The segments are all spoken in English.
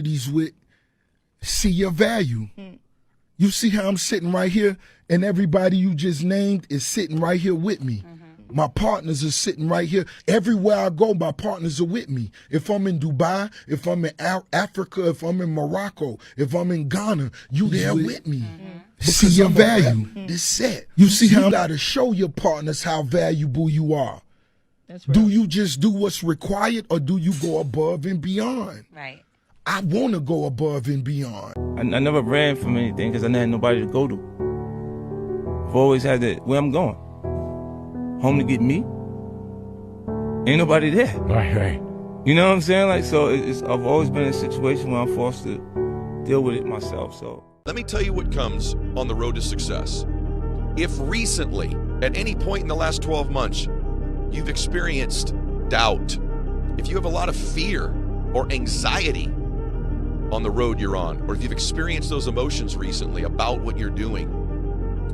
These with see your value. You see how I'm sitting right here, and everybody you just named is sitting right here with me. My partners are sitting right here. Everywhere I go, my partners are with me. If I'm in Dubai, if I'm in Africa, if I'm in Morocco, if I'm in Ghana, you there with me. See your value. This set. You see how you gotta show your partners how valuable you are. That's right. Do you just do what's required, or do you go above and beyond? Right. I want to go above and beyond. I never ran from anything because I never had nobody to go to. I've always had that where I'm going. Home to get me. Ain't nobody there. Right. You know what I'm saying? Like, so I've always been in a situation where I'm forced to deal with it myself. So let me tell you what comes on the road to success. If recently, at any point in the last 12 months, you've experienced doubt, if you have a lot of fear or anxiety on the road you're on, or if you've experienced those emotions recently about what you're doing,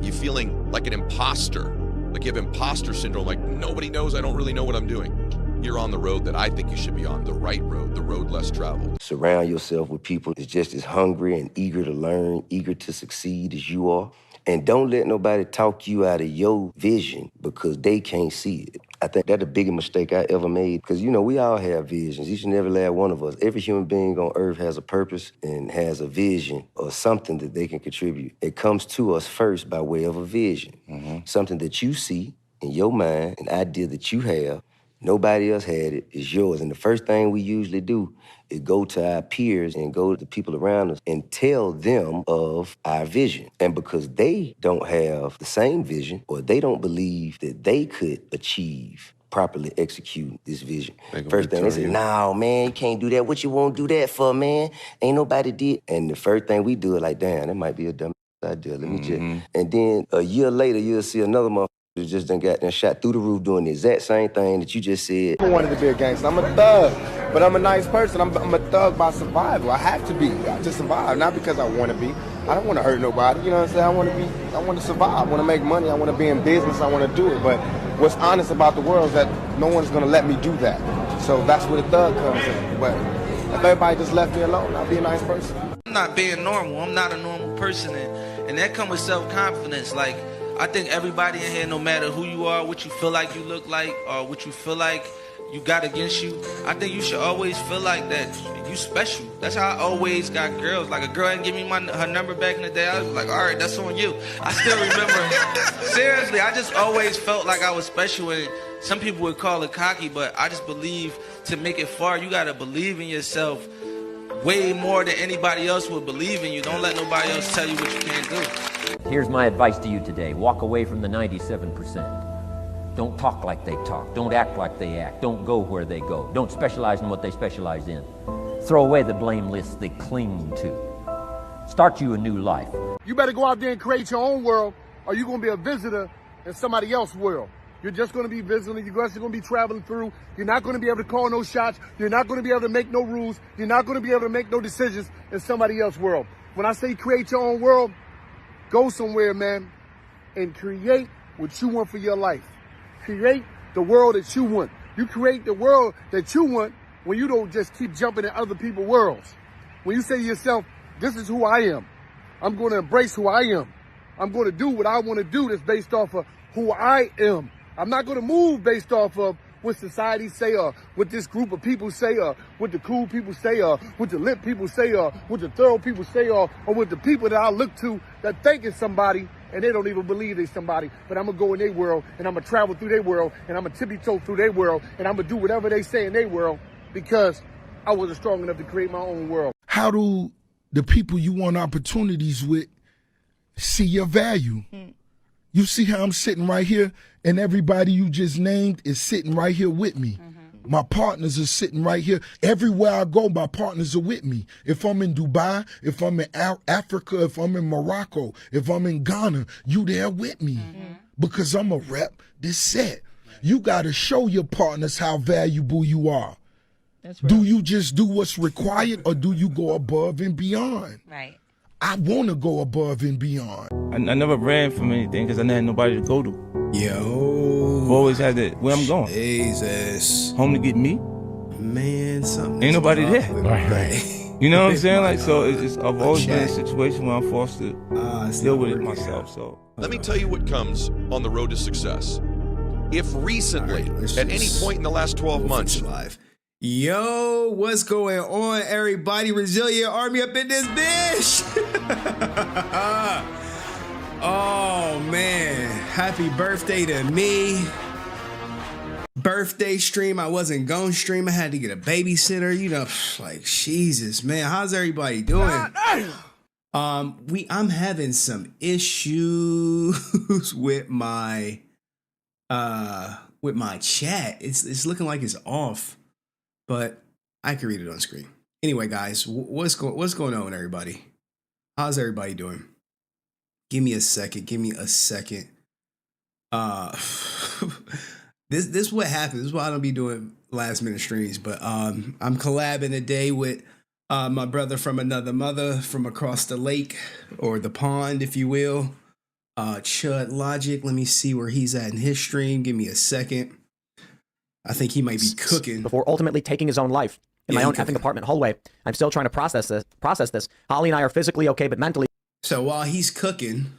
you feeling like an imposter, like you have imposter syndrome, like nobody knows, I don't really know what I'm doing. You're on the road that I think you should be on, the right road, the road less traveled. Surround yourself with people that's just as hungry and eager to learn, eager to succeed as you are. And don't let nobody talk you out of your vision because they can't see it. I think that's the biggest mistake I ever made because, you know, we all have visions, each and every last one of us. Every human being on earth has a purpose and has a vision or something that they can contribute. It comes to us first by way of a vision, something that you see in your mind, an idea that you have. Nobody else had it, it's yours. And the first thing we usually do is go to our peers and go to the people around us and tell them of our vision. And because they don't have the same vision or they don't believe that they could achieve properly execute this vision. First thing they say, no, man, you can't do that. What you won't do that for, man? Ain't nobody did. And the first thing we do is like, damn, that might be a dumb idea. Let me check. And then a year later, you'll see another motherfucker who just done got shot through the roof doing the exact same thing that you just said. I wanted to be a gangster. I'm a thug, but I'm a nice person. I'm a thug by survival. I have to be to survive, not because I want to be. I don't want to hurt nobody. You know what I'm saying? I want to survive. I want to make money. I want to be in business. I want to do it. But what's honest about the world is that no one's going to let me do that. So that's where the thug comes in. But if everybody just left me alone, I'll be a nice person. I'm not being normal. I'm not a normal person. And that comes with self-confidence. Like, I think everybody in here, no matter who you are, what you feel like you look like, or what you feel like you got against you, I think you should always feel like that you special. That's how I always got girls. Like, a girl didn't give me her number back in the day, I was like, all right, that's on you. I still remember. Seriously, I just always felt like I was special. And some people would call it cocky, but I just believe to make it far, you got to believe in yourself way more than anybody else would believe in you. Don't let nobody else tell you what you can't do. Here's my advice to you today. Walk away from the 97%. Don't talk like they talk. Don't act like they act. Don't go where they go. Don't specialize in what they specialize in. Throw away the blame list they cling to. Start you a new life. You better go out there and create your own world, or you're going to be a visitor in somebody else's world. You're just going to be visiting. You're just going to be traveling through. You're not going to be able to call no shots. You're not going to be able to make no rules. You're not going to be able to make no decisions in somebody else's world. When I say create your own world, go somewhere, man, and create what you want for your life. Create the world that you want. You create the world that you want when you don't just keep jumping in other people's worlds. When you say to yourself, this is who I am. I'm going to embrace who I am. I'm going to do what I want to do that's based off of who I am. I'm not going to move based off of what society say, or what this group of people say, or what the cool people say, or what the lit people say, or what the thorough people say, or what the people that I look to that think is somebody and they don't even believe they're somebody. But I'm going to go in their world, and I'm going to travel through their world, and I'm going to tippy-toe through their world, and I'm going to do whatever they say in their world because I wasn't strong enough to create my own world. How do the people you want opportunities with see your value? You see how I'm sitting right here, and everybody you just named is sitting right here with me. My partners are sitting right here. Everywhere I go, my partners are with me. If I'm in Dubai, if I'm in Africa, if I'm in Morocco, if I'm in Ghana, you there with me. Because I'm a rep this set. You got to show your partners how valuable you are. That's right. Do you just do what's required, or do you go above and beyond? Right. I want to go above and beyond. I never ran from anything because I never had nobody to go to. Yo. I've always had that where I'm going. Jesus. Home to get me. Man, something. Ain't nobody there. Right. You know what I'm saying? Like, so I've always been in a situation where I'm forced to deal with it myself. So let me tell you what comes on the road to success. If recently, at any point in the last 12 months, live. Yo, what's going on, everybody? Resilient Army up in this bitch. Oh man, happy birthday to me. Birthday stream. I wasn't gonna stream. I had to get a babysitter. You know, like Jesus, man. How's everybody doing? I'm having some issues with my chat. It's looking like it's off, but I can read it on screen. Anyway, guys, what's going on, everybody? How's everybody doing? Give me a second. This is what happens. This is why I don't be doing last minute streams. But I'm collabing today with my brother from another mother from across the lake or the pond, if you will. Chud Logic. Let me see where he's at in his stream. Give me a second. I think he might be cooking before ultimately taking his own life in my own effing apartment hallway. I'm still trying to process this. Holly and I are physically okay, but mentally. So while he's cooking,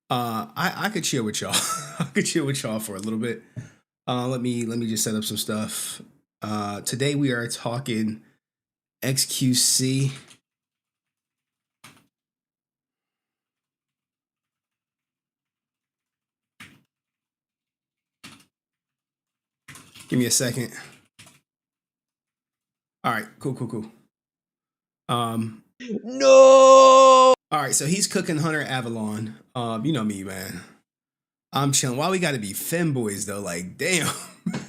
I could chill with y'all. I could chill with y'all for a little bit. Let me just set up some stuff. Today we are talking XQC. Give me a second. All right, cool. No. All right, so he's cooking Hunter Avalon. You know me, man. I'm chilling. Why we gotta be femboys though? Like, damn.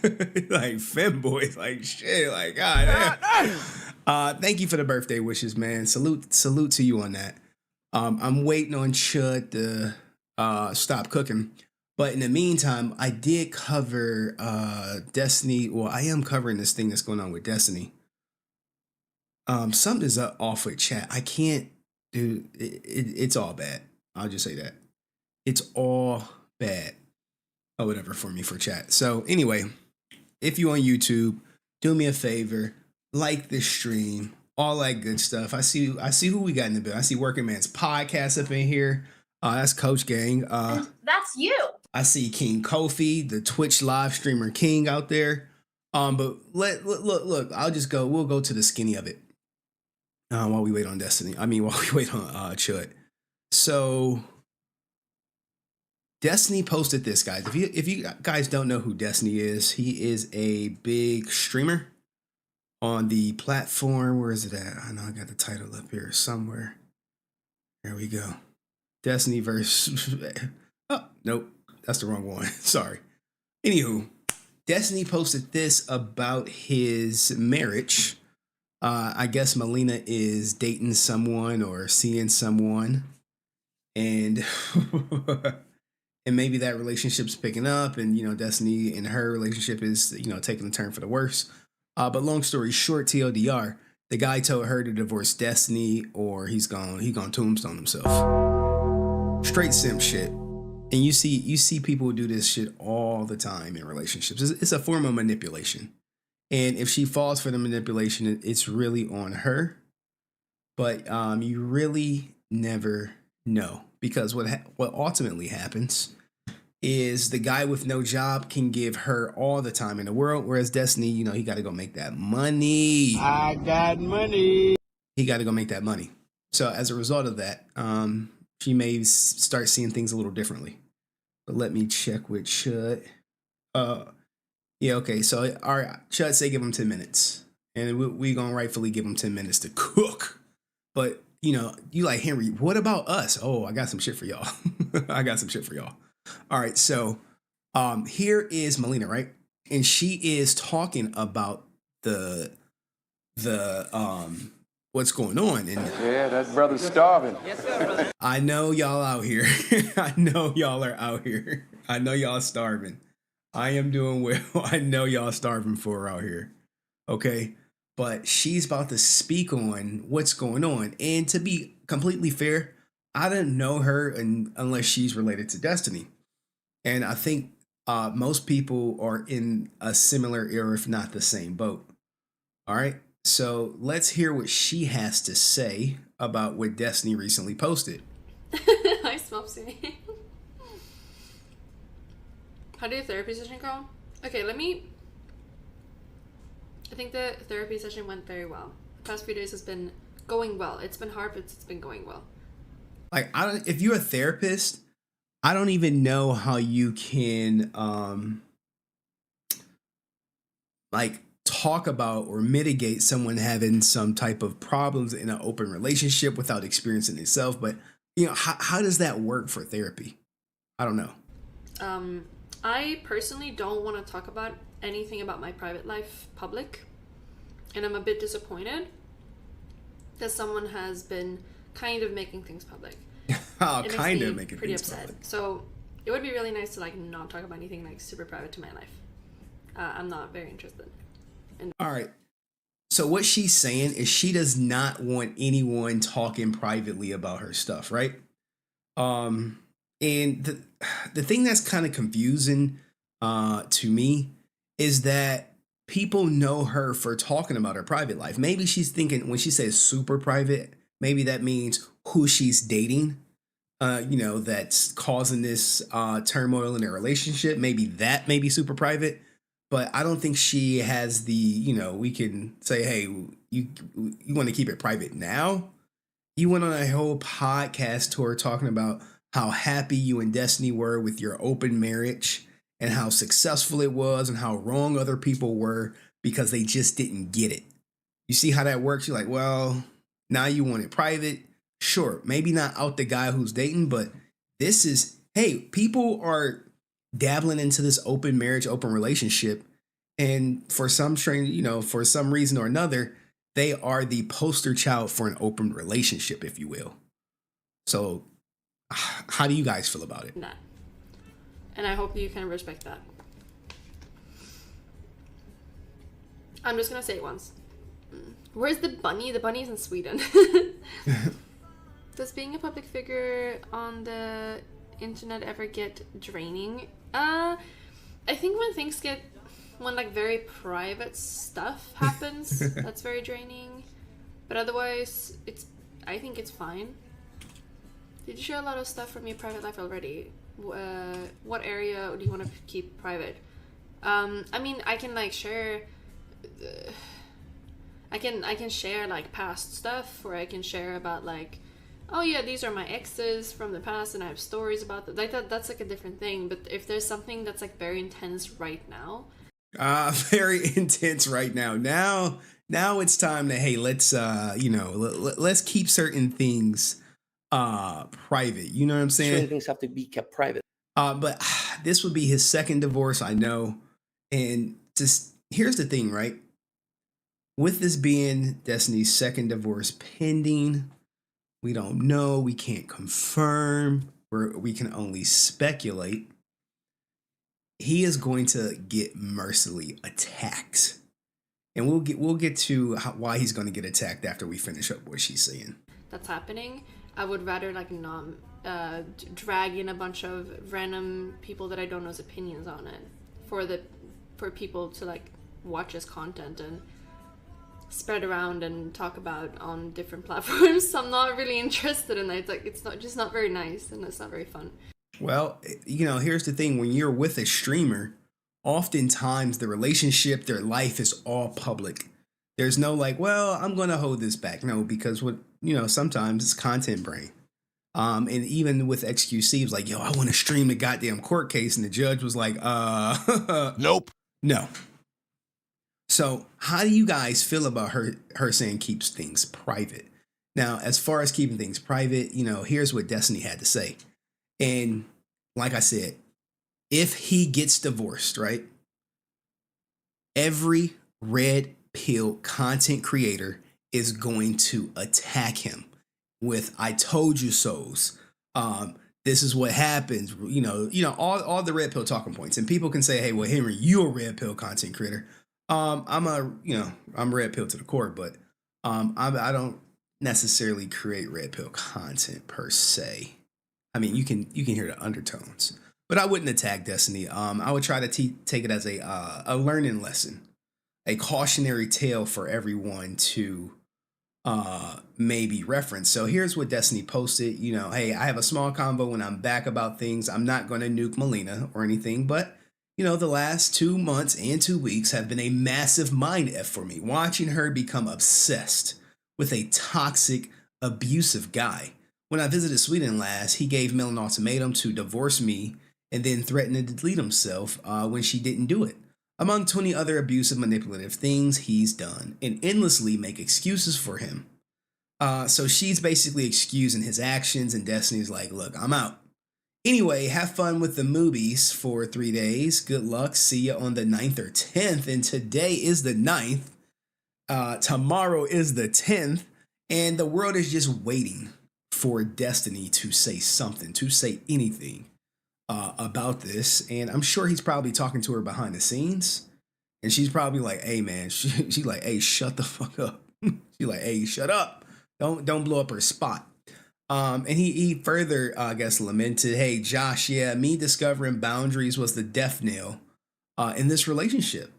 Like femboys, like shit, like god damn. Thank you for the birthday wishes, man. Salute to you on that. I'm waiting on Chud to stop cooking. But in the meantime, I did cover Destiny. Well, I am covering this thing that's going on with Destiny. Something's off with chat. I can't do it. It's all bad. I'll just say that. It's all bad. Oh, whatever for me for chat. So anyway, if you on YouTube, do me a favor, like this stream, all that good stuff. I see who we got in the bill. I see Working Man's Podcast up in here. That's Coach Gang. And that's you. I see King Kofi, the Twitch live streamer King out there. But look, we'll go to the skinny of it. While we wait on Destiny. While we wait on Chud. So Destiny posted this, guys. If you guys don't know who Destiny is, he is a big streamer on the platform. Where is it at? I know I got the title up here somewhere. There we go. Destiny verse. Oh, nope. That's the wrong one. Sorry. Anywho, Destiny posted this about his marriage. I guess Melina is dating someone or seeing someone. And and maybe that relationship's picking up, and Destiny and her relationship is taking a turn for the worse. But long story short, TLDR, the guy told her to divorce Destiny or he's gonna tombstone himself. Straight simp shit. And you see people do this shit all the time in relationships. It's a form of manipulation. And if she falls for the manipulation, it's really on her. But you really never know, because what ultimately happens is the guy with no job can give her all the time in the world, whereas Destiny, he got to go make that money. I got money. He got to go make that money. So as a result of that, she may start seeing things a little differently. But let me check with Chud. Yeah, okay. So all right, Chud say give him 10 minutes, and we gonna rightfully give him 10 minutes to cook. But you like, Henry, what about us? Oh, I got some shit for y'all. All right, so here is Melina, right? And she is talking about the what's going on. And yeah, that brother's starving. Yes, sir, brother. I know y'all out here. I know y'all are out here. I know y'all starving. I am doing well. I know y'all starving for her out here. Okay. But she's about to speak on what's going on. And to be completely fair, I didn't know her unless she's related to Destiny. And I think most people are in a similar era, if not the same boat. All right. So let's hear what she has to say about what Destiny recently posted. Hi, Smopsy. How did your therapy session go? Okay, I think the therapy session went very well. The past few days has been going well. It's been hard, but it's been going well. Like, if you're a therapist, I don't even know how you can like talk about or mitigate someone having some type of problems in an open relationship without experiencing it itself. But how does that work for therapy? I don't know. I personally don't want to talk about anything about my private life public, and I'm a bit disappointed that someone has been kind of making things public. Kind of making pretty things upset. public. So it would be really nice to like not talk about anything like super private to my life. I'm not very interested. All right. So what she's saying is she does not want anyone talking privately about her stuff, right? And the thing that's kind of confusing to me is that people know her for talking about her private life. Maybe she's thinking when she says super private, maybe that means who she's dating, that's causing this turmoil in their relationship. Maybe that may be super private. But I don't think she has the, we can say, hey, you want to keep it private now? You went on a whole podcast tour talking about how happy you and Destiny were with your open marriage and how successful it was and how wrong other people were because they just didn't get it. You see how that works? You're like, well, now you want it private. Sure, maybe not out the guy who's dating, but this is, hey, people are dabbling into this open marriage, open relationship. And for some for some reason or another, they are the poster child for an open relationship, if you will. So how do you guys feel about it? Nah. And I hope you can respect that. I'm just going to say it once. Where's the bunny? The bunny's in Sweden. Does being a public figure on the internet ever get draining? I think when like very private stuff happens, that's very draining. But otherwise, I think it's fine. Did you share a lot of stuff from your private life already? What area do you want to keep private? I mean, I can like share. I can share like past stuff, or I can share about like, oh yeah, these are my exes from the past, and I have stories about that. Like that's like a different thing. But if there's something that's like very intense right now. Very intense right now. Now it's time to, hey, let's let's keep certain things private. You know what I'm saying? Certain things have to be kept private. But this would be his second divorce, I know. And just here's the thing, right? With this being Destiny's second divorce pending, we don't know, we can't confirm, we can only speculate. He is going to get mercilessly attacked. And we'll get to why he's going to get attacked after we finish up what she's saying. That's happening. I would rather like not drag in a bunch of random people that I don't know's opinions on it for people to like watch his content and spread around and talk about on different platforms. So I'm not really interested in it. It's just not very nice and it's not very fun. Well, here's the thing. When you're with a streamer, oftentimes the relationship, their life is all public. There's no like, well, I'm going to hold this back. No, because sometimes it's content brain. And even with XQC, it was like, yo, I want to stream the goddamn court case. And the judge was like, nope. No. So how do you guys feel about her saying keeps things private? Now, as far as keeping things private, here's what Destiny had to say. And like I said, if he gets divorced, right? Every red pill content creator is going to attack him with "I told you so's." This is what happens. All the red pill talking points. And people can say, "Hey, well, Henry, you're a red pill content creator." I'm red pill to the core, but I don't necessarily create red pill content per se. I mean, you can hear the undertones, but I wouldn't attack Destiny. I would try to take it as a learning lesson. a cautionary tale for everyone to maybe reference. So here's what Destiny posted. You know, hey, I have a small convo when I'm back about things. I'm not going to nuke Melina or anything, but you know, the last 2 months and 2 weeks have been a massive mind F for me, watching her become obsessed with a toxic, abusive guy. When I visited Sweden last, he gave Mel an ultimatum to divorce me and then threatened to delete himself when she didn't do it. Among 20 other abusive, manipulative things he's done, and endlessly make excuses for him. So she's basically excusing his actions, and Destiny's like, look, I'm out. Anyway, have fun with the movies for 3 days. Good luck. See you on the 9th or 10th. And today is the 9th. Tomorrow is the 10th. And the world is just waiting for Destiny to say something, to say anything about this. And I'm sure he's probably talking to her behind the scenes. And she's probably like, hey, man, she's like, hey, shut the fuck up. She's like, hey, shut up. Don't blow up her spot. And he further, I guess, lamented, hey, Josh, yeah, me discovering boundaries was the death knell in this relationship.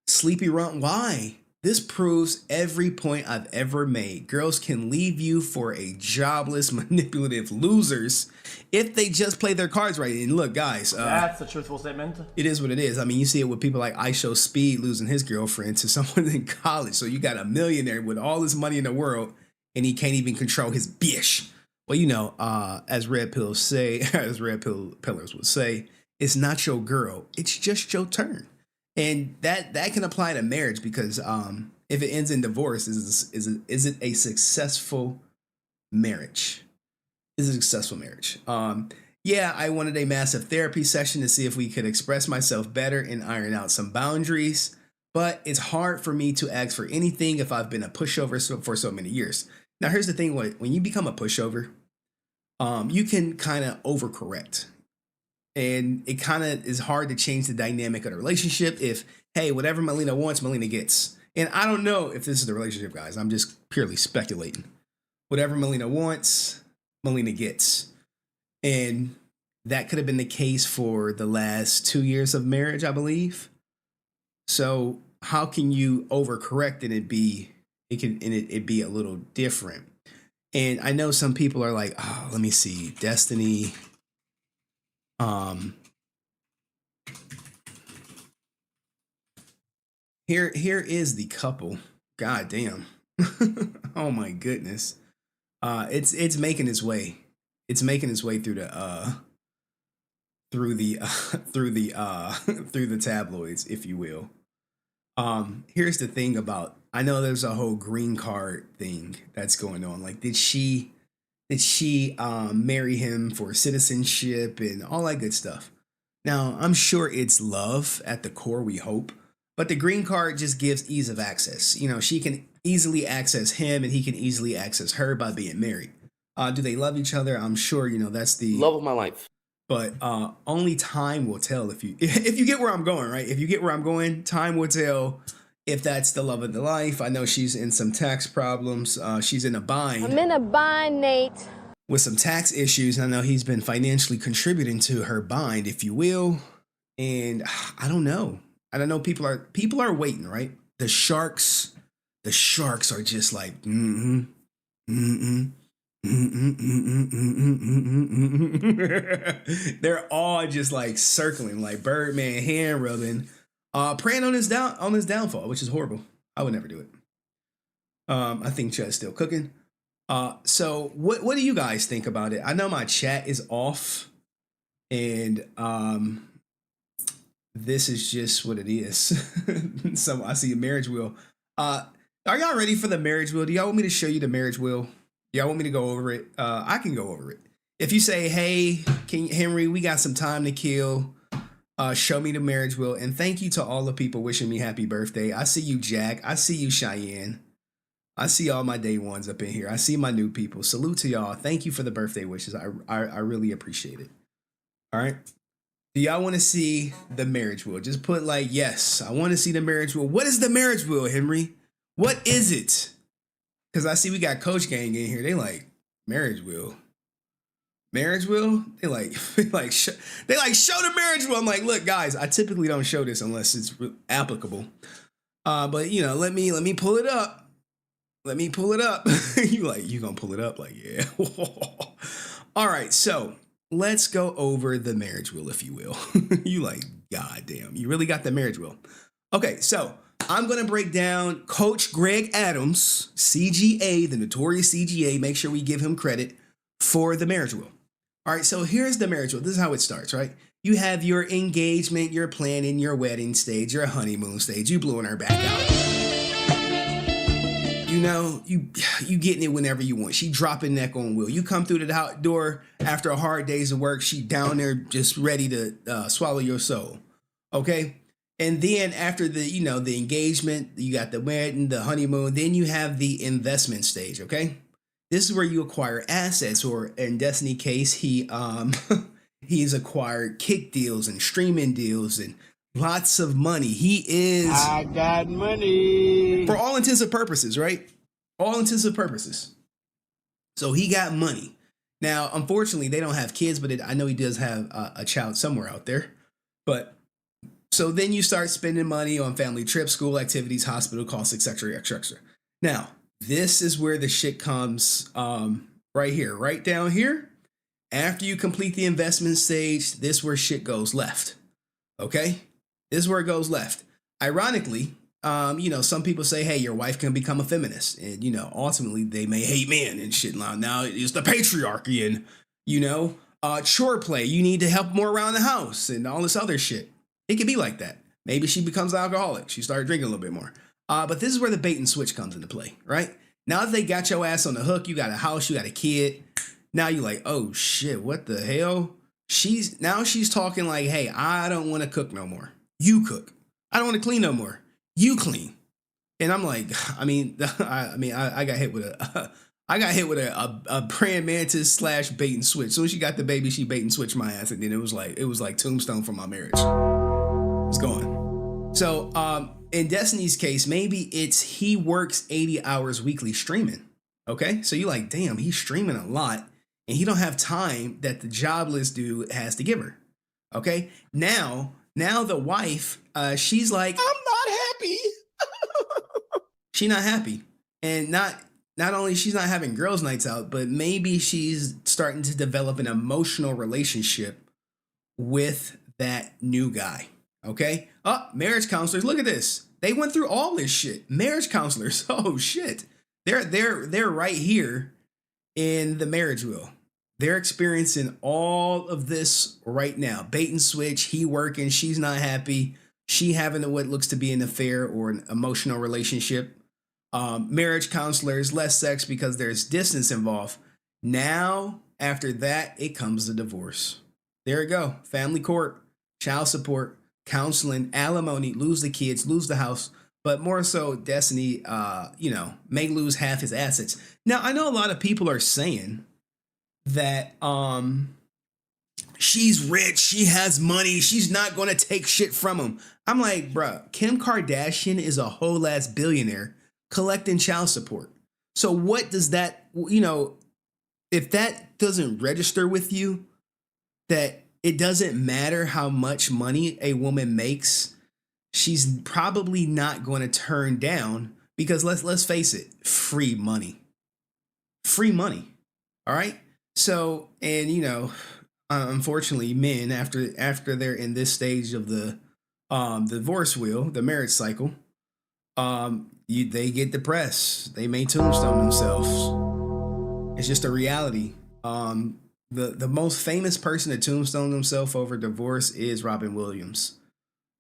Sleepy Runt, why? This proves every point I've ever made. Girls can leave you for a jobless, manipulative losers if they just play their cards right. And look, guys. That's a truthful statement. It is what it is. I mean, you see it with people like ISO Speed losing his girlfriend to someone in college. So you got a millionaire with all this money in the world, and he can't even control his bitch. Well, you know, as Red Pillars would say, it's not your girl. It's just your turn. And that can apply to marriage because if it ends in divorce, is it a successful marriage? Is it a successful marriage? Yeah, I wanted a massive therapy session to see if we could express myself better and iron out some boundaries. But it's hard for me to ask for anything if I've been a pushover for so many years. Now, here's the thing. When you become a pushover, you can kind of overcorrect. And it kind of is hard to change the dynamic of the relationship if, hey, whatever Melina wants, Melina gets. And I don't know if this is the relationship, guys. I'm just purely speculating. Whatever Melina wants, Melina gets. And that could have been the case for the last 2 years of marriage, I believe. So how can you overcorrect and it be a little different? And I know some people are like, oh, let me see, Destiny. Here is the couple. God damn. Oh my goodness. It's making its way. It's making its way through the through the tabloids, if you will. Here's the thing about, I know there's a whole green card thing that's going on. Like, did she marry him for citizenship and all that good stuff? Now, I'm sure it's love at the core, we hope, but the green card just gives ease of access. You know, she can easily access him and he can easily access her by being married. Do they love each other? I'm sure, you know, that's the love of my life. But only time will tell if you get where I'm going, right? If you get where I'm going, time will tell if that's the love of the life. I know she's in some tax problems. She's in a bind. I'm in a bind, Nate. With some tax issues. I know he's been financially contributing to her bind, if you will. And I don't know. People are waiting, right? The sharks are just like, They're all just like circling, like Birdman hand rubbing, praying on his downfall, which is horrible. I would never do it. I think Chud's still cooking. So what do you guys think about it? I know my chat is off, and this is just what it is. So I see a marriage wheel. Are y'all ready for the marriage wheel? Do y'all want me to show you the marriage wheel? Y'all want me to go over it? I can go over it. If you say, hey, Henry, we got some time to kill. Show me the marriage wheel. And thank you to all the people wishing me happy birthday. I see you, Jack. I see you, Cheyenne. I see all my day ones up in here. I see my new people. Salute to y'all. Thank you for the birthday wishes. I really appreciate it. All right. Do y'all want to see the marriage wheel? Just put like, yes, I want to see the marriage wheel. What is the marriage wheel, Henry? What is it? Because I see we got Coach Gang in here. They like, marriage wheel. Marriage wheel? They show the marriage wheel. I'm like, look, guys, I typically don't show this unless it's applicable. But you know, let me pull it up. Let me pull it up. You gonna pull it up? Like, yeah. All right, so let's go over the marriage wheel, if you will. You like, God damn, you really got the marriage wheel. Okay, so I'm gonna break down Coach Greg Adams, CGA, the notorious CGA. Make sure we give him credit for the marriage wheel. All right, so here's the marriage wheel. This is how it starts, right? You have your engagement, your planning, your wedding stage, your honeymoon stage. You blowing her back out. You know, you getting it whenever you want. She dropping neck on wheel. You come through the door after a hard day's of work. She down there just ready to swallow your soul. Okay? And then after the engagement, you got the wedding, the honeymoon. Then you have the investment stage, okay? This is where you acquire assets, or in Destiny's case, he's acquired kick deals and streaming deals and lots of money. I got money. For all intents and purposes, right? All intents and purposes. So he got money. Now, unfortunately, they don't have kids, but I know he does have a child somewhere out there. But so then you start spending money on family trips, school activities, hospital costs, etc., etc. Now, this is where the shit comes right here, right down here. After you complete the investment stage, this is where shit goes left. Okay? This is where it goes left. Ironically, some people say, hey, your wife can become a feminist. And, ultimately they may hate men and shit. Now it's the patriarchy and, chore play. You need to help more around the house and all this other shit. It could be like that. Maybe she becomes an alcoholic. She started drinking a little bit more. But this is where the bait and switch comes into play, right? Now that they got your ass on the hook, you got a house, you got a kid. Now you're like, oh shit, what the hell? She's talking like, hey, I don't want to cook no more. You cook. I don't want to clean no more. You clean. And I'm like, I got hit with a praying mantis / bait and switch. So when she got the baby, she bait and switched my ass, and then it was like tombstone for my marriage. It's gone. So in Destiny's case, maybe it's he works 80 hours weekly streaming. Okay, so you're like, damn, he's streaming a lot, and he don't have time that the jobless dude has to give her. Okay, now the wife, she's like, I'm not happy. She's not happy, and not only she's not having girls' nights out, but maybe she's starting to develop an emotional relationship with that new guy. Okay, marriage counselors, look at this. They went through all this shit. Marriage counselors, oh shit, they're right here in the marriage wheel. They're experiencing all of this right now. Bait and switch, he working, she's not happy. She having what looks to be an affair or an emotional relationship. Marriage counselors, less sex because there's distance involved. Now, after that, it comes the divorce. There you go. Family court, child support, counseling, alimony, lose the kids, lose the house. But more so, Destiny, may lose half his assets. Now, I know a lot of people are saying that she's rich, she has money, she's not going to take shit from him. I'm like, bruh, Kim Kardashian is a whole ass billionaire collecting child support. So what does that, if that doesn't register with you, that it doesn't matter how much money a woman makes, she's probably not going to turn down, because let's face it, free money. All right. So, and unfortunately, men after they're in this stage of the divorce wheel, the marriage cycle, they get depressed. They may tombstone themselves. It's just a reality. The most famous person to tombstone himself over divorce is Robin Williams.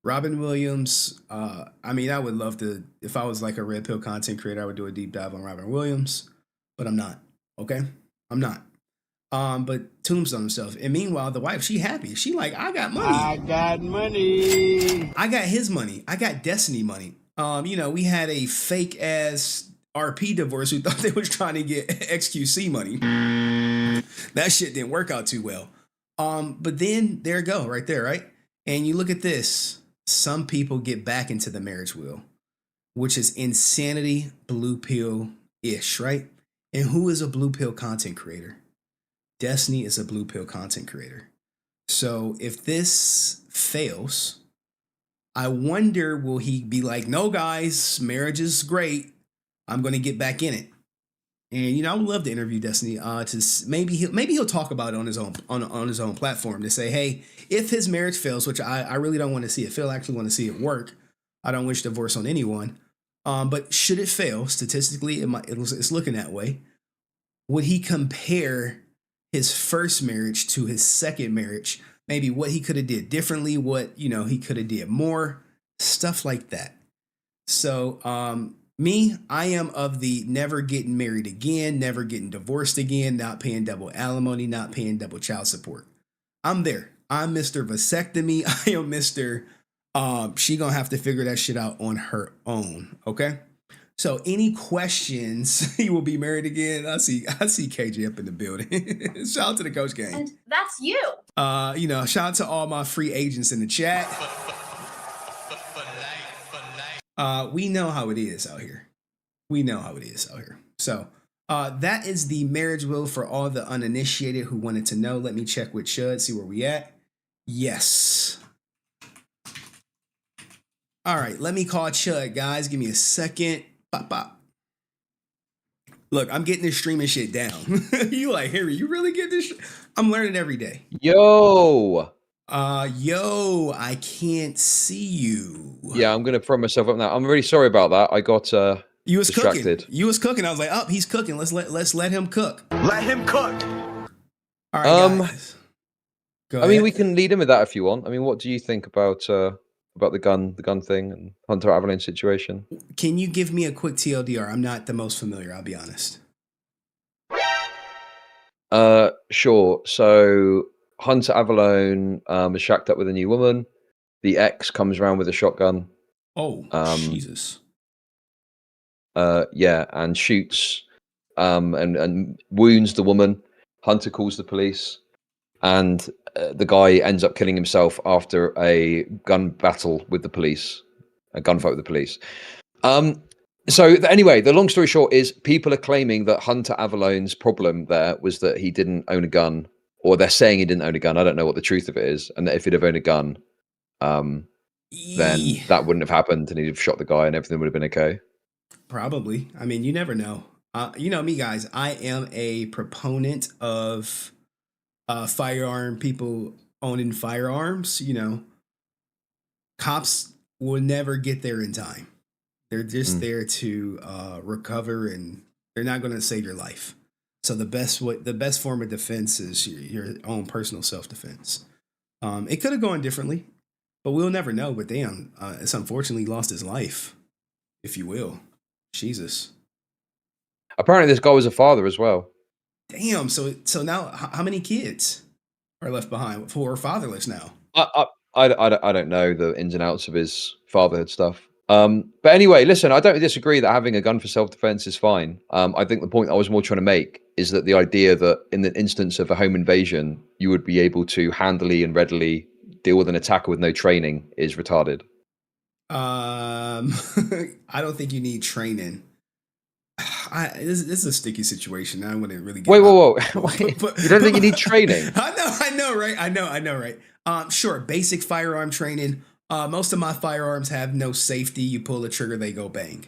Robin Williams, I would love to, if I was like a Red Pill content creator, I would do a deep dive on Robin Williams, but I'm not. Okay? I'm not. But tombstone himself. And meanwhile, the wife, she happy. She like, I got money. I got money. I got his money. I got Destiny money. We had a fake ass RP divorce who thought they was trying to get XQC money. That shit didn't work out too well. But then there you go, right there, right? And you look at this. Some people get back into the marriage wheel, which is insanity, blue pill-ish, right? And who is a blue pill content creator? Destiny is a blue pill content creator. So if this fails, I wonder, will he be like, no, guys, marriage is great. I'm going to get back in it. And I would love to interview Destiny. Maybe he'll talk about it on his own on his own platform to say, hey, if his marriage fails, which I really don't want to see it fail, I actually want to see it work. I don't wish divorce on anyone. But should it fail, statistically, it's looking that way. Would he compare his first marriage to his second marriage? Maybe what he could have did differently, what he could have did more, stuff like that. So I am of the never getting married again, never getting divorced again, not paying double alimony, not paying double child support. I'm there. I'm Mr. Vasectomy. I am Mr. She gonna have to figure that shit out on her own. Okay. So any questions? He will be married again. I see KJ up in the building. Shout out to the Coach Gang. And that's you. Shout out to all my free agents in the chat. We know how it is out here. So that is the marriage will for all the uninitiated who wanted to know. Let me check with Chud, see where we at. Yes. All right, let me call Chud, guys. Give me a second. Pop, pop. Look, I'm getting this streaming shit down. You like, Henry, you really get this shit? I'm learning every day. Yo, I can't see you. Yeah, I'm gonna throw myself up now. I'm really sorry about that. I got you was distracted. Cooking. You was cooking. I was like, oh, he's cooking. Let's let him cook. Let him cook. All right, guys. I mean, we can lead him with that if you want. I mean, what do you think about the gun thing and Hunter Avalanche situation? Can you give me a quick TLDR? I'm not the most familiar, I'll be honest. Sure. So Hunter Avalone is shacked up with a new woman. The ex comes around with a shotgun. Oh, Jesus. Yeah, and shoots and wounds the woman. Hunter calls the police, and the guy ends up killing himself after a gun battle with the police, a gunfight with the police. So anyway, the long story short is people are claiming that Hunter Avalone's problem there was that he didn't own a gun, or they're saying he didn't own a gun. I don't know what the truth of it is, and that if he'd have owned a gun, then that wouldn't have happened, and he'd have shot the guy, and everything would have been okay. Probably. I mean, you never know. You know me, guys. I am a proponent of firearm people owning firearms. Cops will never get there in time. They're just there to recover, and they're not going to save your life. So the best form of defense is your own personal self-defense. It could have gone differently, but we'll never know. But damn, it's unfortunately lost his life, if you will. Jesus. Apparently, this guy was a father as well. Damn. So now, how many kids are left behind who are fatherless now? I don't know the ins and outs of his fatherhood stuff. But anyway, listen, I don't disagree that having a gun for self-defense is fine. I think the point I was more trying to make is that the idea that in the instance of a home invasion, you would be able to handily and readily deal with an attacker with no training is retarded. I don't think you need training. This is a sticky situation. I wouldn't really get whoa. You don't think you need training? I know, right? Sure, basic firearm training. Most of my firearms have no safety. You pull the trigger, they go bang.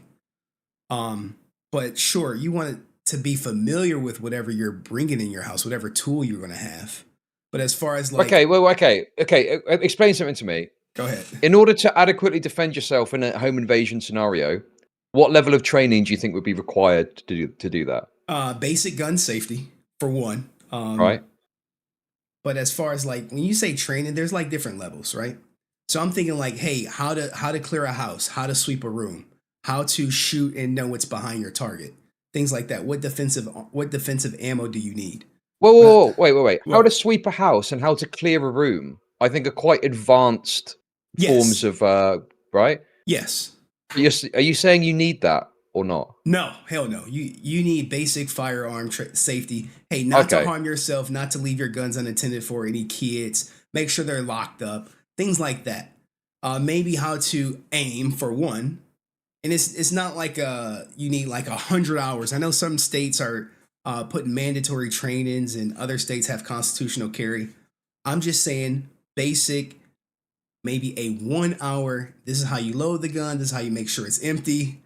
But sure, you want to be familiar with whatever you're bringing in your house, whatever tool you're going to have. But as far as like, okay. Explain something to me. Go ahead. In order to adequately defend yourself in a home invasion scenario, what level of training do you think would be required to do that? Basic gun safety for one. Right. But as far as like when you say training, there's like different levels, right? So I'm thinking like, hey, how to clear a house, how to sweep a room, how to shoot and know what's behind your target, things like that. What defensive ammo do you need? Whoa, wait. How to sweep a house and how to clear a room, I think, are quite advanced forms of right. Yes. Are you saying you need that or not? No, hell no. You need basic firearm safety. Hey, not to harm yourself, not to leave your guns unattended for any kids. Make sure they're locked up. Things like that. Maybe how to aim for one. And it's not like you need like 100 hours. I know some states are putting mandatory trainings and other states have constitutional carry. I'm just saying basic maybe a 1 hour. This is how you load the gun. This is how you make sure it's empty.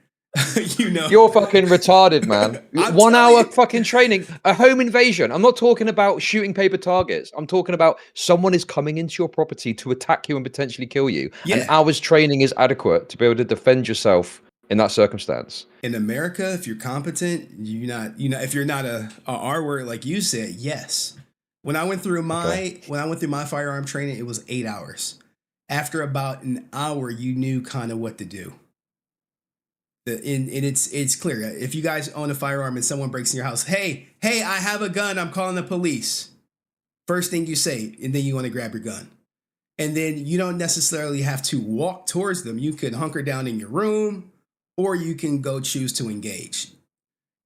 You're fucking retarded, man. 1 hour fucking training, a home invasion. I'm not talking about shooting paper targets. I'm talking about someone is coming into your property to attack you and potentially kill you. Yeah. An hour's training is adequate to be able to defend yourself in that circumstance. In America, if you're competent, if you're not a R word like you said, yes. When I went through my firearm training, it was 8 hours. After about an hour, you knew kind of what to do. And it's clear. If you guys own a firearm and someone breaks in your house, hey, I have a gun. I'm calling the police. First thing you say, and then you want to grab your gun. And then you don't necessarily have to walk towards them. You could hunker down in your room, or you can go choose to engage.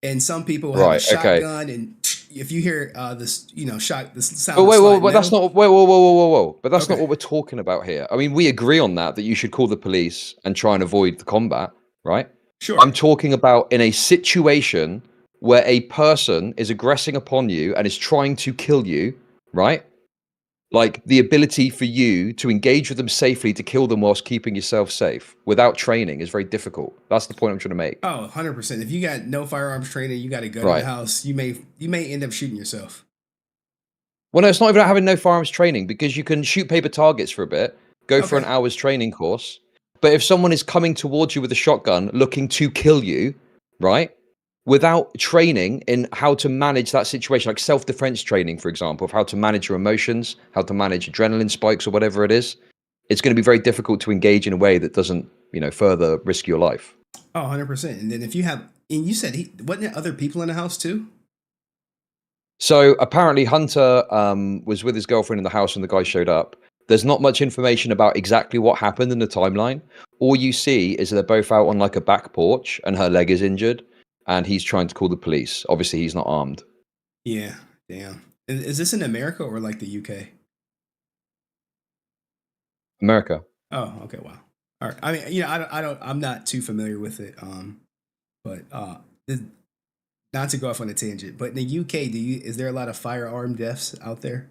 And some people have a shotgun, and if you hear the sound. But whoa, that's not whoa. But that's not what we're talking about here. I mean, we agree on that you should call the police and try and avoid the combat, right? Sure. I'm talking about in a situation where a person is aggressing upon you and is trying to kill you, right? Like the ability for you to engage with them safely to kill them whilst keeping yourself safe without training is very difficult. That's the point I'm trying to make. Oh, 100%. If you got no firearms training, you got a gun in the house, you may end up shooting yourself. Well, no, it's not even having no firearms training, because you can shoot paper targets for a bit, go for an hour's training course. But if someone is coming towards you with a shotgun looking to kill you, right, without training in how to manage that situation, like self-defense training, for example, of how to manage your emotions, how to manage adrenaline spikes or whatever it is, it's going to be very difficult to engage in a way that doesn't, further risk your life. Oh, 100%. And then if you have, and you said wasn't there other people in the house too? So apparently Hunter was with his girlfriend in the house when the guy showed up. There's not much information about exactly what happened in the timeline. All you see is they're both out on like a back porch and her leg is injured and he's trying to call the police. Obviously, he's not armed. Yeah, damn. Is this in America or like the UK? America. Oh, okay, wow. All right. I mean, I'm not too familiar with it. But not to go off on a tangent, but in the UK, is there a lot of firearm deaths out there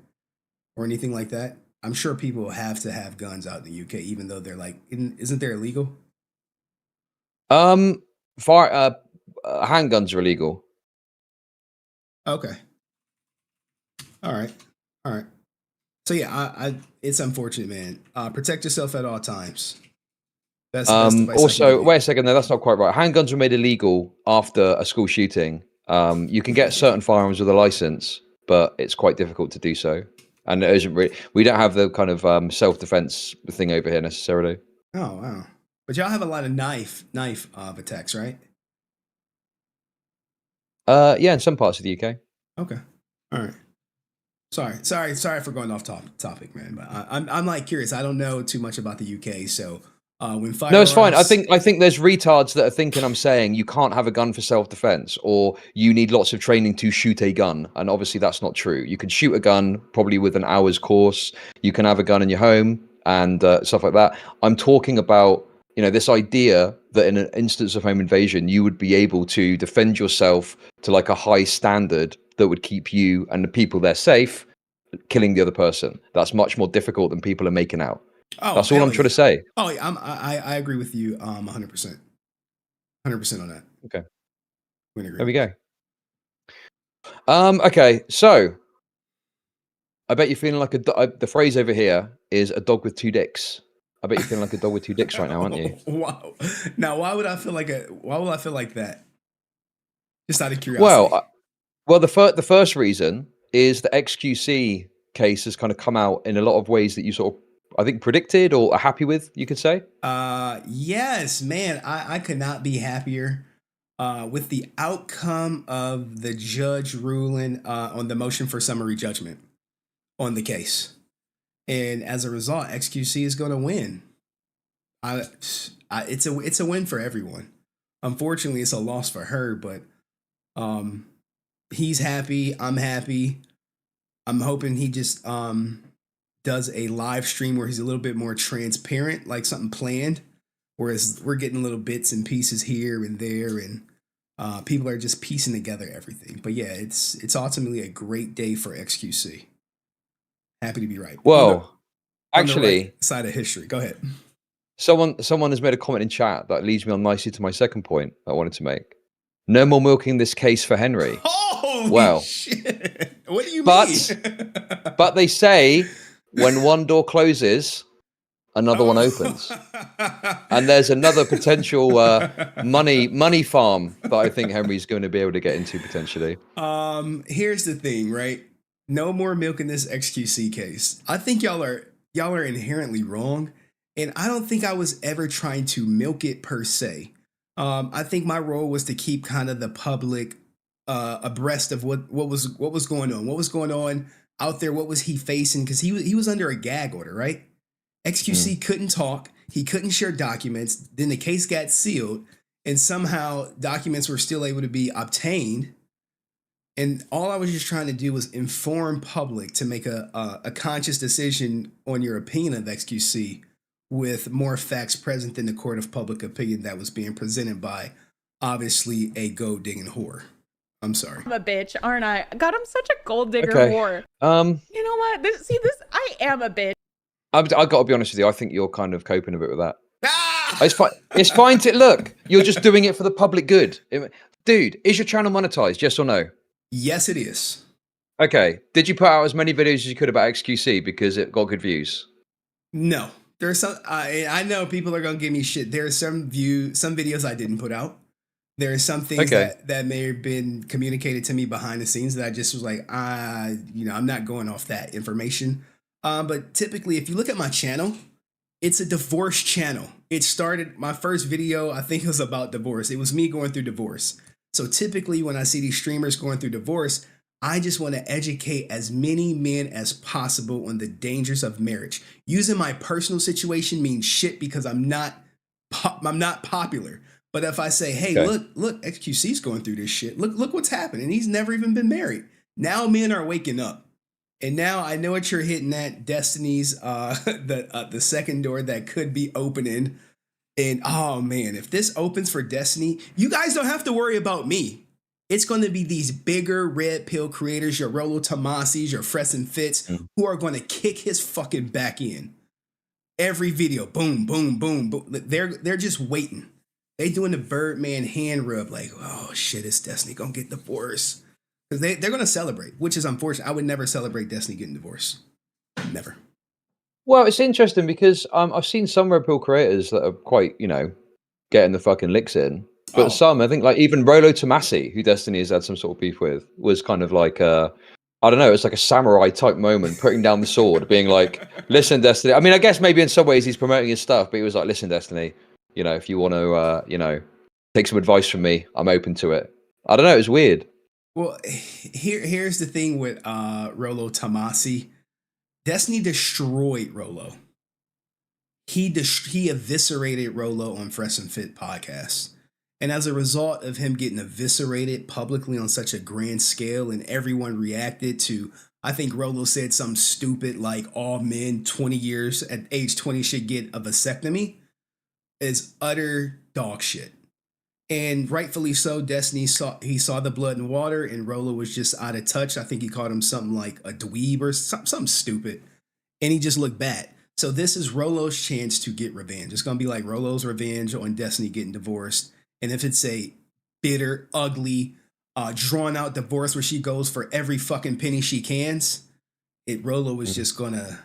or anything like that? I'm sure people have to have guns out in the UK, even though they're like, isn't there illegal? Handguns are illegal. Okay. All right. So yeah, it's unfortunate, man. Protect yourself at all times. That's also, wait a second there, that's not quite right. Handguns were made illegal after a school shooting. You can get certain firearms with a license, but it's quite difficult to do so. And it isn't really, we don't have the kind of self-defense thing over here necessarily. Oh, wow. But y'all have a lot of knife attacks, right? Yeah, in some parts of the UK. Okay. All right. Sorry for going off topic, man. But I'm like curious. I don't know too much about the UK, so when firearms... No, it's fine. I think there's retards that are thinking I'm saying you can't have a gun for self-defense, or you need lots of training to shoot a gun, and obviously that's not true. You can shoot a gun probably with an hour's course. You can have a gun in your home and stuff like that. I'm talking about this idea that in an instance of home invasion, you would be able to defend yourself to like a high standard that would keep you and the people there safe, killing the other person. That's much more difficult than people are making out. Oh, that's all I'm trying to say. Oh, yeah, I agree with you 100%. 100% on that. Okay. We agree. There we go. Okay, so I bet you're feeling like the phrase over here is a dog with two dicks. I bet you're feeling like a dog with two dicks right now, aren't you? Wow. Now, why would I feel like that? Just out of curiosity. Well, the first reason is the XQC case has kind of come out in a lot of ways that you sort of, I think, predicted or are happy with, you could say. Yes, man. I could not be happier with the outcome of the judge ruling on the motion for summary judgment on the case. And as a result, XQC is going to win. It's a win for everyone. Unfortunately, it's a loss for her, but he's happy. I'm happy. I'm hoping he just does a live stream where he's a little bit more transparent, like something planned, whereas we're getting little bits and pieces here and there, and people are just piecing together everything. But yeah, it's ultimately a great day for XQC. Happy to be right. Well, on the Actually, right side of history. Go ahead. someone has made a comment in chat that leads me on nicely to my second point I wanted to make. No more milking this case for Henry. Holy Well, shit. What do you but mean? but they say when one door closes, another one opens, and there's another potential money farm that I think Henry's going to be able to get into potentially. Here's the thing, right? No more milking this XQC case. I think y'all are inherently wrong, and I don't think I was ever trying to milk it per se. I think my role was to keep kind of the public abreast of what was going on. What was going on out there? What was he facing? Because he was under a gag order, right? XQC couldn't talk. He couldn't share documents. Then the case got sealed, and somehow documents were still able to be obtained. And all I was just trying to do was inform public to make a conscious decision on your opinion of XQC with more facts present than the court of public opinion that was being presented by, obviously, a gold digging whore. I'm sorry. I'm a bitch, aren't I? God, I'm such a gold digger Okay. whore. You know what? I am a bitch. I got to be honest with you. I think you're kind of coping a bit with that. It's fine. It's fine to look. You're just doing it for the public good, dude. Is your channel monetized? Yes or no? Yes, it is. Okay. Did you put out as many videos as you could about XQC because it got good views? No. There's some. I know people are gonna give me shit. There are some videos I didn't put out. There are some things that may have been communicated to me behind the scenes that I just was like, I'm not going off that information. But typically, if you look at my channel, it's a divorce channel. It started, my first video, I think it was about divorce. It was me going through divorce. So typically when I see these streamers going through divorce, I just want to educate as many men as possible on the dangers of marriage. Using my personal situation means shit because I'm not popular. But if I say, hey, look, XQC's going through this shit. Look what's happening. He's never even been married. Now men are waking up. And now I know what you're hitting at, Destiny's, the second door that could be opening. And oh man, if this opens for Destiny, you guys don't have to worry about me. It's going to be these bigger red pill creators, your Rolo Tomasis, your Fress and Fits, who are going to kick his fucking back in. Every video, boom, boom, boom, boom. They're just waiting. They doing the Birdman hand rub, like, oh shit, it's Destiny gonna get divorced. Because they're going to celebrate, which is unfortunate. I would never celebrate Destiny getting divorced. Never. Well, it's interesting because I've seen some Red Pill creators that are quite, getting the fucking licks in. But some, I think, like even Rolo Tomasi, who Destiny has had some sort of beef with, was kind of like, I don't know, it's like a samurai type moment, putting down the sword, being like, listen, Destiny. I mean, I guess maybe in some ways he's promoting his stuff, but he was like, listen, Destiny, if you want to, take some advice from me, I'm open to it. I don't know, it was weird. Well, here's the thing with Rolo Tomasi. Destiny destroyed Rolo. He eviscerated Rolo on Fresh and Fit podcast. And as a result of him getting eviscerated publicly on such a grand scale and everyone reacted to, I think Rolo said something stupid like all men 20 years at age 20 should get a vasectomy, is utter dog shit. And rightfully so, Destiny saw the blood and water, and Rolo was just out of touch. I think he called him something like a dweeb or something stupid, and he just looked bad. So this is Rolo's chance to get revenge. It's gonna be like Rolo's revenge on Destiny getting divorced. And if it's a bitter, ugly, drawn out divorce where she goes for every fucking penny she cans, Rolo is just gonna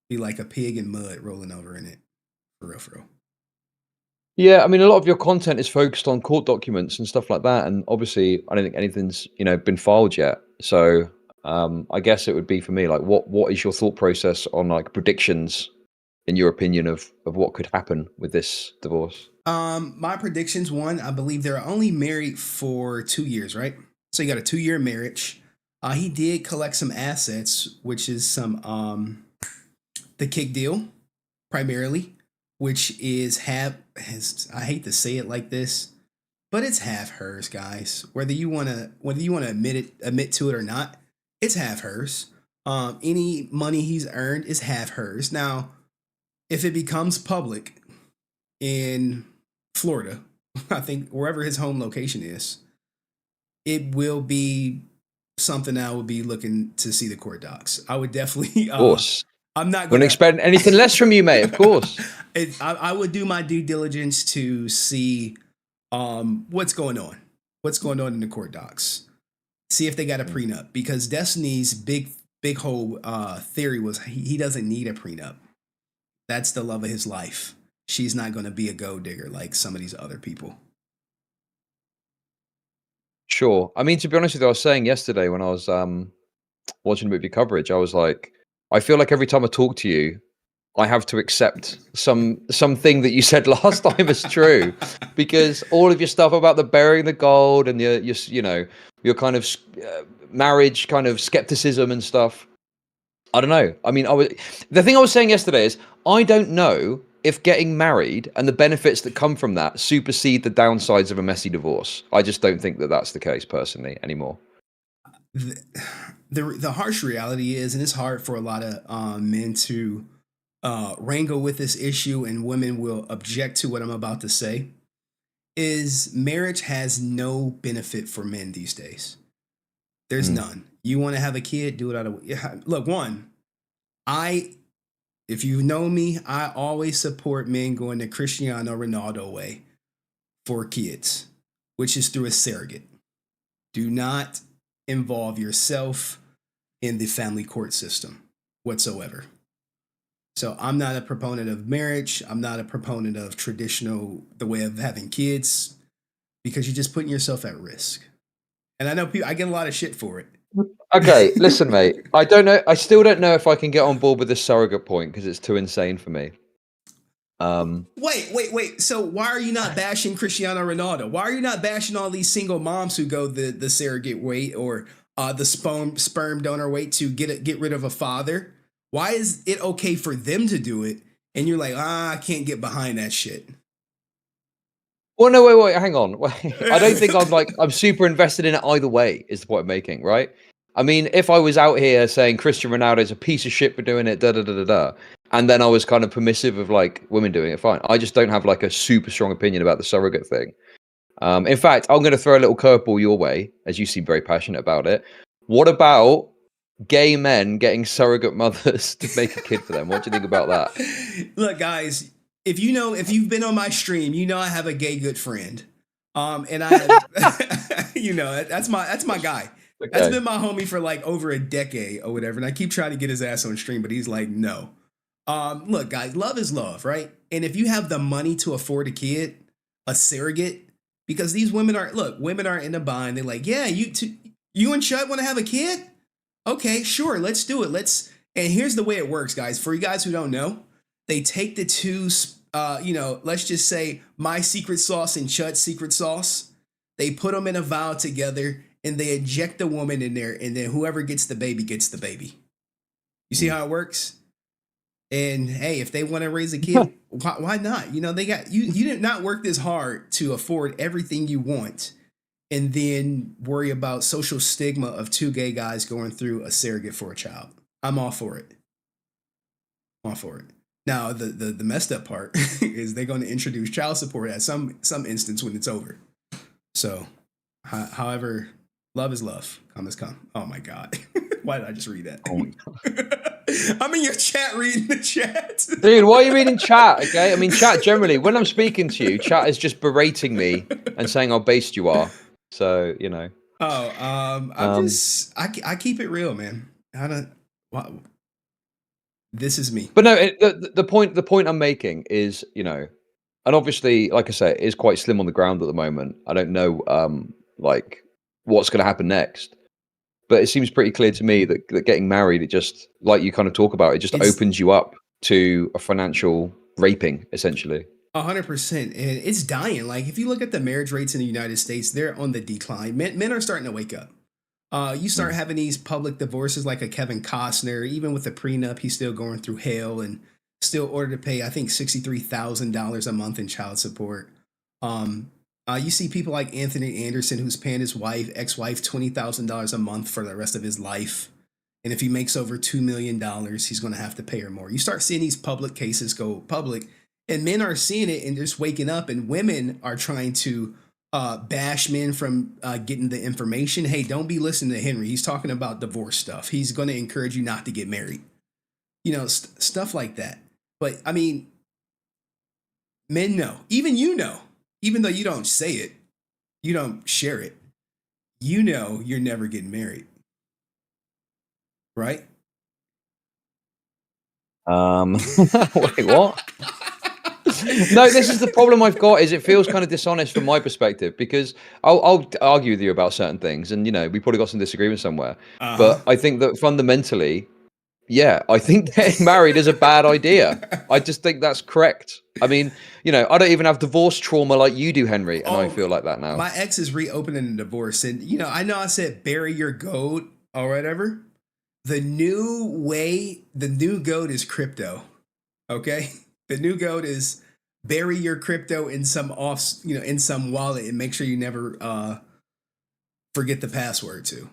be like a pig in mud rolling over in it. For real. Yeah, I mean, a lot of your content is focused on court documents and stuff like that, and obviously, I don't think anything's been filed yet. So, I guess it would be for me like, what is your thought process on like predictions, in your opinion, of what could happen with this divorce? My predictions: one, I believe they're only married for 2 years, right? So you got a 2-year marriage. He did collect some assets, which is some the kick deal, primarily. Which is I hate to say it like this, but it's half hers, guys. Whether you wanna admit to it or not, it's half hers. Any money he's earned is half hers. Now, if it becomes public in Florida, I think wherever his home location is, it will be something I would be looking to see the court docs. I would definitely, Of course. I'm not Wouldn't expect anything less from you, mate. Of course. I would do my due diligence to see what's going on in the court docs. See if they got a prenup, because Destiny's big whole theory was he doesn't need a prenup. That's the love of his life. She's not going to be a gold digger like some of these other people. Sure. I mean, to be honest with you, I was saying yesterday when I was watching the movie coverage, I was like, I feel like every time I talk to you, I have to accept something that you said last time is true, because all of your stuff about the burying the gold and your kind of marriage kind of skepticism and stuff. I don't know. I mean, the thing I was saying yesterday is I don't know if getting married and the benefits that come from that supersede the downsides of a messy divorce. I just don't think that that's the case personally anymore. The harsh reality is, and it's hard for a lot of men to wrangle with this issue, and women will object to what I'm about to say, is marriage has no benefit for men these days. There's none. You want to have a kid, do it out of... Look, if you know me, I always support men going the Cristiano Ronaldo way for kids, which is through a surrogate. Do not involve yourself in the family court system whatsoever. So I'm not a proponent of marriage. I'm not a proponent of the way of having kids, because you're just putting yourself at risk. And I know I get a lot of shit for it. Okay, listen, mate. I don't know. I still don't know if I can get on board with this surrogate point, because it's too insane for me. Wait. So why are you not bashing Cristiano Ronaldo? Why are you not bashing all these single moms who go the surrogate way, or the sperm donor way to get rid of a father? Why is it okay for them to do it, and you're like, I can't get behind that shit? Well, no, wait, hang on. I don't think I'm super invested in it either way, is the point I'm making, right? I mean, if I was out here saying Cristiano Ronaldo is a piece of shit for doing it, and then I was kind of permissive of like women doing it, fine. I just don't have like a super strong opinion about the surrogate thing. In fact, I'm going to throw a little curveball your way, as you seem very passionate about it. What about gay men getting surrogate mothers to make a kid for them? What do you think about that? Look, guys, if you've been on my stream, you know I have a gay good friend. And I that's my guy. Okay. That's been my homie for like over a decade or whatever. And I keep trying to get his ass on stream, but he's like, no. Look, guys, love is love, right? And if you have the money to afford a surrogate, because these women are in a bind. They're like, yeah, you and Chud want to have a kid? Okay, sure, let's do it. And here's the way it works, guys. For you guys who don't know, they take the two, let's just say my secret sauce and Chud's secret sauce. They put them in a vial together, and they inject the woman in there, and then whoever gets the baby gets the baby. You see how it works? And hey, if they want to raise a kid, why not? They got you did not work this hard to afford everything you want, and then worry about social stigma of two gay guys going through a surrogate for a child. I'm all for it. Now, the messed up part is they're going to introduce child support at some instance when it's over. So, however, love is love. Come is come. Oh my God. Why did I just read that? Oh my God. I'm in your chat reading the chat. Dude, why are you reading chat? Okay. I mean, chat generally, when I'm speaking to you, chat is just berating me and saying how based you are. So, I keep it real, man. This is me. But no, the point I'm making is, and obviously, like I say, it is quite slim on the ground at the moment. I don't know, what's going to happen next. But it seems pretty clear to me that getting married, it just, like you kind of talk about, it just opens you up to a financial raping, essentially. 100%. And it's dying. Like, if you look at the marriage rates in the United States, they're on the decline. Men are starting to wake up. You start having these public divorces like a Kevin Costner. Even with the prenup, he's still going through hell and still ordered to pay, I think, $63,000 a month in child support. You see people like Anthony Anderson, who's paying his ex-wife $20,000 a month for the rest of his life. And if he makes over $2 million, he's going to have to pay her more. You start seeing these public cases go public, and men are seeing it and just waking up, and women are trying to bash men from getting the information. Hey, don't be listening to Henry. He's talking about divorce stuff. He's going to encourage you not to get married. you know, stuff like that. But I mean, men know, even you know, even though you don't say it, you don't share it, you know, you're never getting married, right? Wait, what? No, this is the problem I've got. Is it feels kind of dishonest from my perspective, because I'll argue with you about certain things, and you know, we probably got some disagreement somewhere. But I think that fundamentally, yeah, I think getting married is a bad idea. I just think that's correct. I mean, you know, I don't even have divorce trauma like you do, Henry, and I feel like that now. My ex is reopening a divorce, and you know I said bury your gold or whatever. The new gold is crypto. Okay, the new gold is bury your crypto in some in some wallet, and make sure you never forget the password to.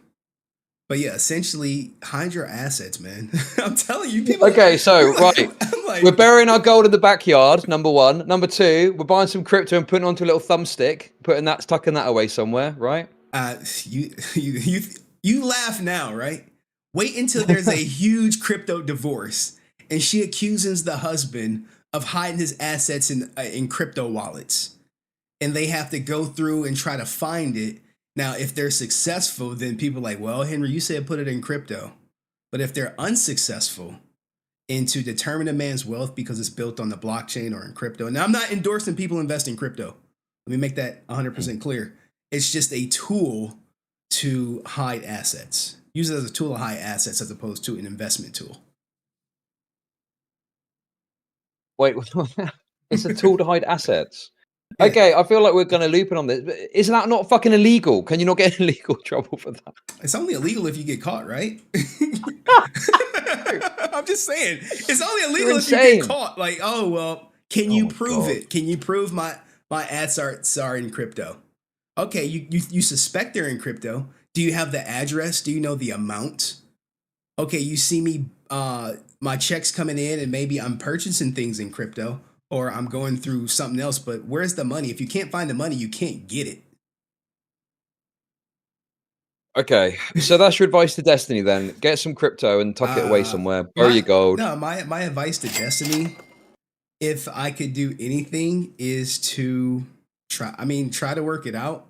But yeah, essentially hide your assets, man. I'm telling you, people. Okay, so right, we're burying our gold in the backyard. Number one. Number two, we're buying some crypto and putting it onto a little thumbstick, tucking that away somewhere, right? You laugh now, right? Wait until there's a huge crypto divorce, and she accuses the husband of hiding his assets in crypto wallets, and they have to go through and try to find it. Now, if they're successful, then people are like, well, Henry, you said put it in crypto. But if they're unsuccessful, and to determine a man's wealth because it's built on the blockchain or in crypto. Now, I'm not endorsing people invest in crypto. Let me make that 100% clear. It's just a tool to hide assets. Use it as a tool to hide assets as opposed to an investment tool. Wait, it's a tool to hide assets. Okay, I feel like we're going to loop in on this. Isn't that not fucking illegal? Can you not get in legal trouble for that? It's only illegal if you get caught, right? I'm just saying. It's only illegal if you get caught. Like, oh, well, can you prove it? Can you prove my assets are in crypto? Okay, you suspect they're in crypto. Do you have the address? Do you know the amount? Okay, you see me, my checks coming in, and maybe I'm purchasing things in crypto, or I'm going through something else, but where's the money? If you can't find the money, you can't get it. Okay, so that's your advice to Destiny then. Get some crypto and tuck it away somewhere. Bury your gold. No, my advice to Destiny, if I could do anything, is to try to work it out.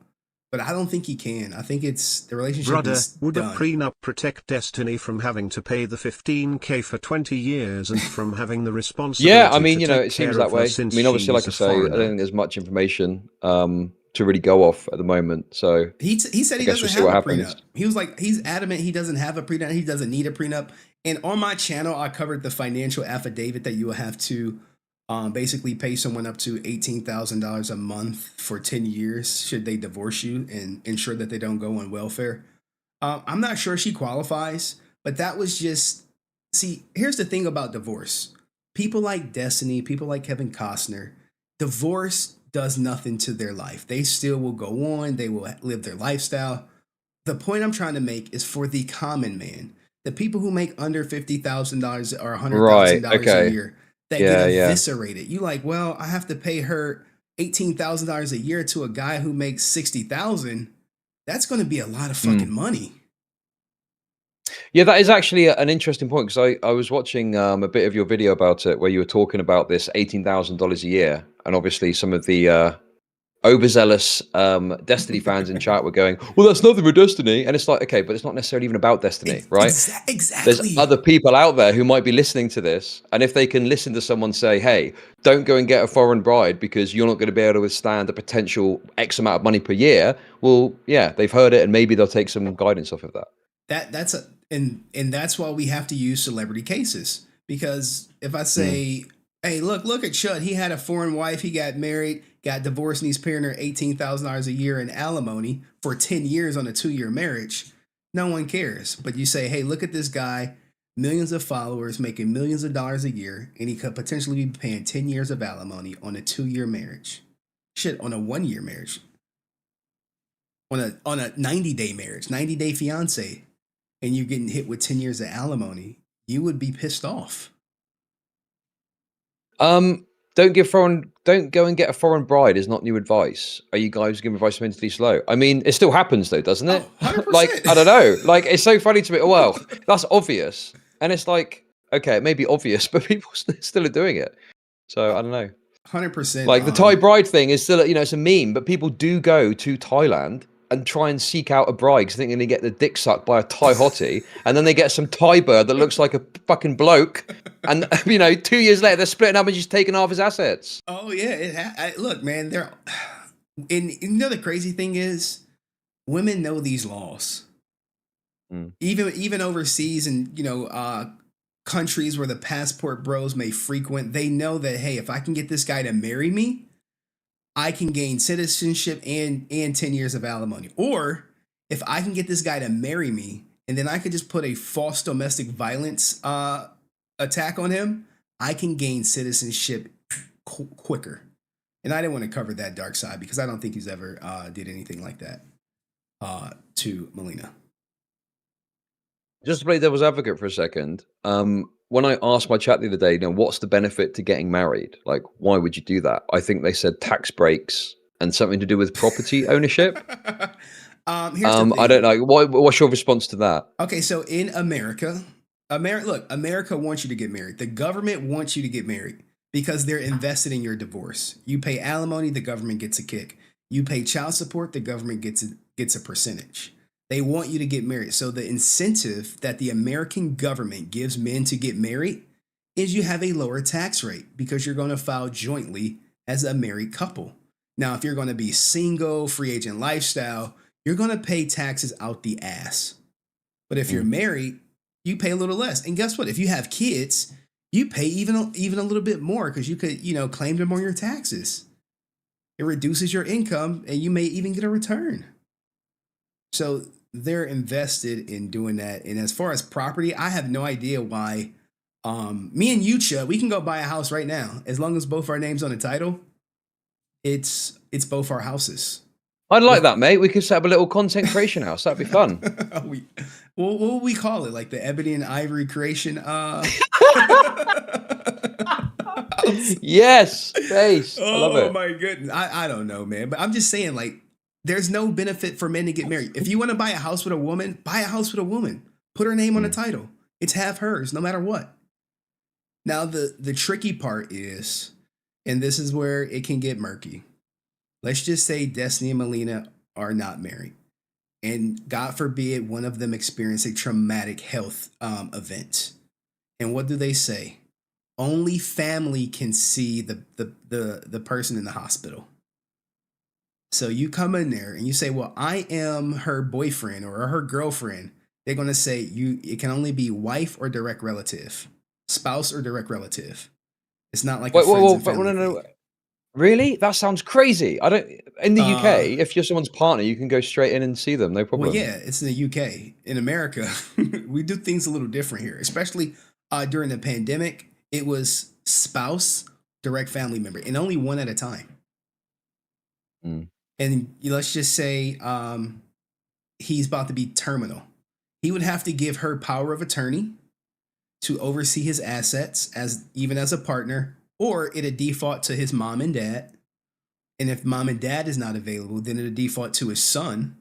But I don't think he can. I think it's the relationship Brother, is would done. a prenup protect Destiny from having to pay the $15K for 20 years and from having the responsibility? Yeah, I mean, to you know, take it seems care that of her way. I since mean, obviously, like I she's a say, I don't foreigner? think there's much information to really go off at the moment. So He said he doesn't have a prenup. He was like, he's adamant he doesn't have a prenup. He doesn't need a prenup. And on my channel, I covered the financial affidavit that you will have to basically pay someone up to $18,000 a month for 10 years should they divorce you and ensure that they don't go on welfare. I'm not sure she qualifies, but that was just, see, here's the thing about divorce. People like Destiny, people like Kevin Costner, divorce does nothing to their life. They still will go on. They will live their lifestyle. The point I'm trying to make is for the common man, the people who make under $50,000 or $100,000 a year, that get eviscerated. You like, well, I have to pay her $18,000 a year to a guy who makes $60,000. That's going to be a lot of fucking money. yeah, that is actually an interesting point, because I was watching a bit of your video about it where you were talking about this $18,000 a year, and obviously some of the overzealous Destiny fans in chat were going, well, that's nothing for Destiny. And it's like, okay, but it's not necessarily even about Destiny, right? Exactly. There's other people out there who might be listening to this. And if they can listen to someone say, hey, don't go and get a foreign bride because you're not going to be able to withstand a potential X amount of money per year. Well, yeah, they've heard it, and maybe they'll take some guidance off of that. That's why we have to use celebrity cases. Because if I say, hey, look at Chud. He had a foreign wife. He got married, got divorced, and he's paying her $18,000 a year in alimony for 10 years on a 2-year marriage. No one cares. But you say, hey, look at this guy, millions of followers, making millions of dollars a year, and he could potentially be paying 10 years of alimony on a 2-year marriage. Shit, on a 1-year marriage. On a 90-day marriage, 90-day fiance, and you're getting hit with 10 years of alimony, you would be pissed off. Don't go and get a foreign bride is not new advice. Are you guys giving advice mentally slow? I mean, it still happens though, doesn't it? 100%. Like, I don't know. Like, it's so funny to me. Well, that's obvious. And it's like, okay, it may be obvious, but people still are doing it. So I don't know. 100%. Like the Thai bride thing is still, it's a meme, but people do go to Thailand and try and seek out a bride because thinking they get the dick sucked by a Thai hottie, and then they get some Thai bird that looks like a fucking bloke, and 2 years later they're splitting up and she's taking half his assets. Oh yeah, look, man. And the crazy thing is, women know these laws. Even overseas, and countries where the passport bros may frequent, they know that, hey, if I can get this guy to marry me, I can gain citizenship and 10 years of alimony. Or if I can get this guy to marry me, and then I could just put a false domestic violence attack on him, I can gain citizenship quicker. And I didn't want to cover that dark side because I don't think he's ever did anything like that to Melina. Just to play devil's advocate for a second, when I asked my chat the other day, what's the benefit to getting married? Like, why would you do that? I think they said tax breaks and something to do with property ownership. Here's the thing. I don't know. What's your response to that? Okay, so in America, America wants you to get married. The government wants you to get married because they're invested in your divorce. You pay alimony, the government gets a kick. You pay child support, the government gets a percentage. They want you to get married. So the incentive that the American government gives men to get married is you have a lower tax rate because you're going to file jointly as a married couple. Now, if you're going to be single, free agent lifestyle, you're going to pay taxes out the ass. But if you're married, you pay a little less. And guess what? If you have kids, you pay even a little bit more because you could, claim them on your taxes. It reduces your income and you may even get a return. So they're invested in doing that. And as far as property, I have no idea why. Me and you, Chuck, we can go buy a house right now. As long as both our names on the title, it's both our houses. I'd like that, mate. We could set up a little content creation house. That'd be fun. What would we call it? Like the Ebony and Ivory creation? Yes, base. I love it. Oh my goodness. I don't know, man. But I'm just saying, like, there's no benefit for men to get married. If you want to buy a house with a woman, buy a house with a woman. Put her name on the title. It's half hers, no matter what. Now, the tricky part is, and this is where it can get murky. Let's just say Destiny and Melina are not married. And God forbid one of them experience a traumatic health event. And what do they say? Only family can see the person in the hospital. So you come in there and you say, well, I am her boyfriend or her girlfriend. They're going to say it can only be wife or direct relative, spouse or direct relative. It's not like no. Really? That sounds crazy. In the UK, if you're someone's partner, you can go straight in and see them, no problem. Well, yeah, it's in the UK. In America, we do things a little different here, especially during the pandemic. It was spouse, direct family member, and only one at a time. And let's just say he's about to be terminal. He would have to give her power of attorney to oversee his assets even as a partner, or it'll default to his mom and dad. And if mom and dad is not available, then it'll default to his son.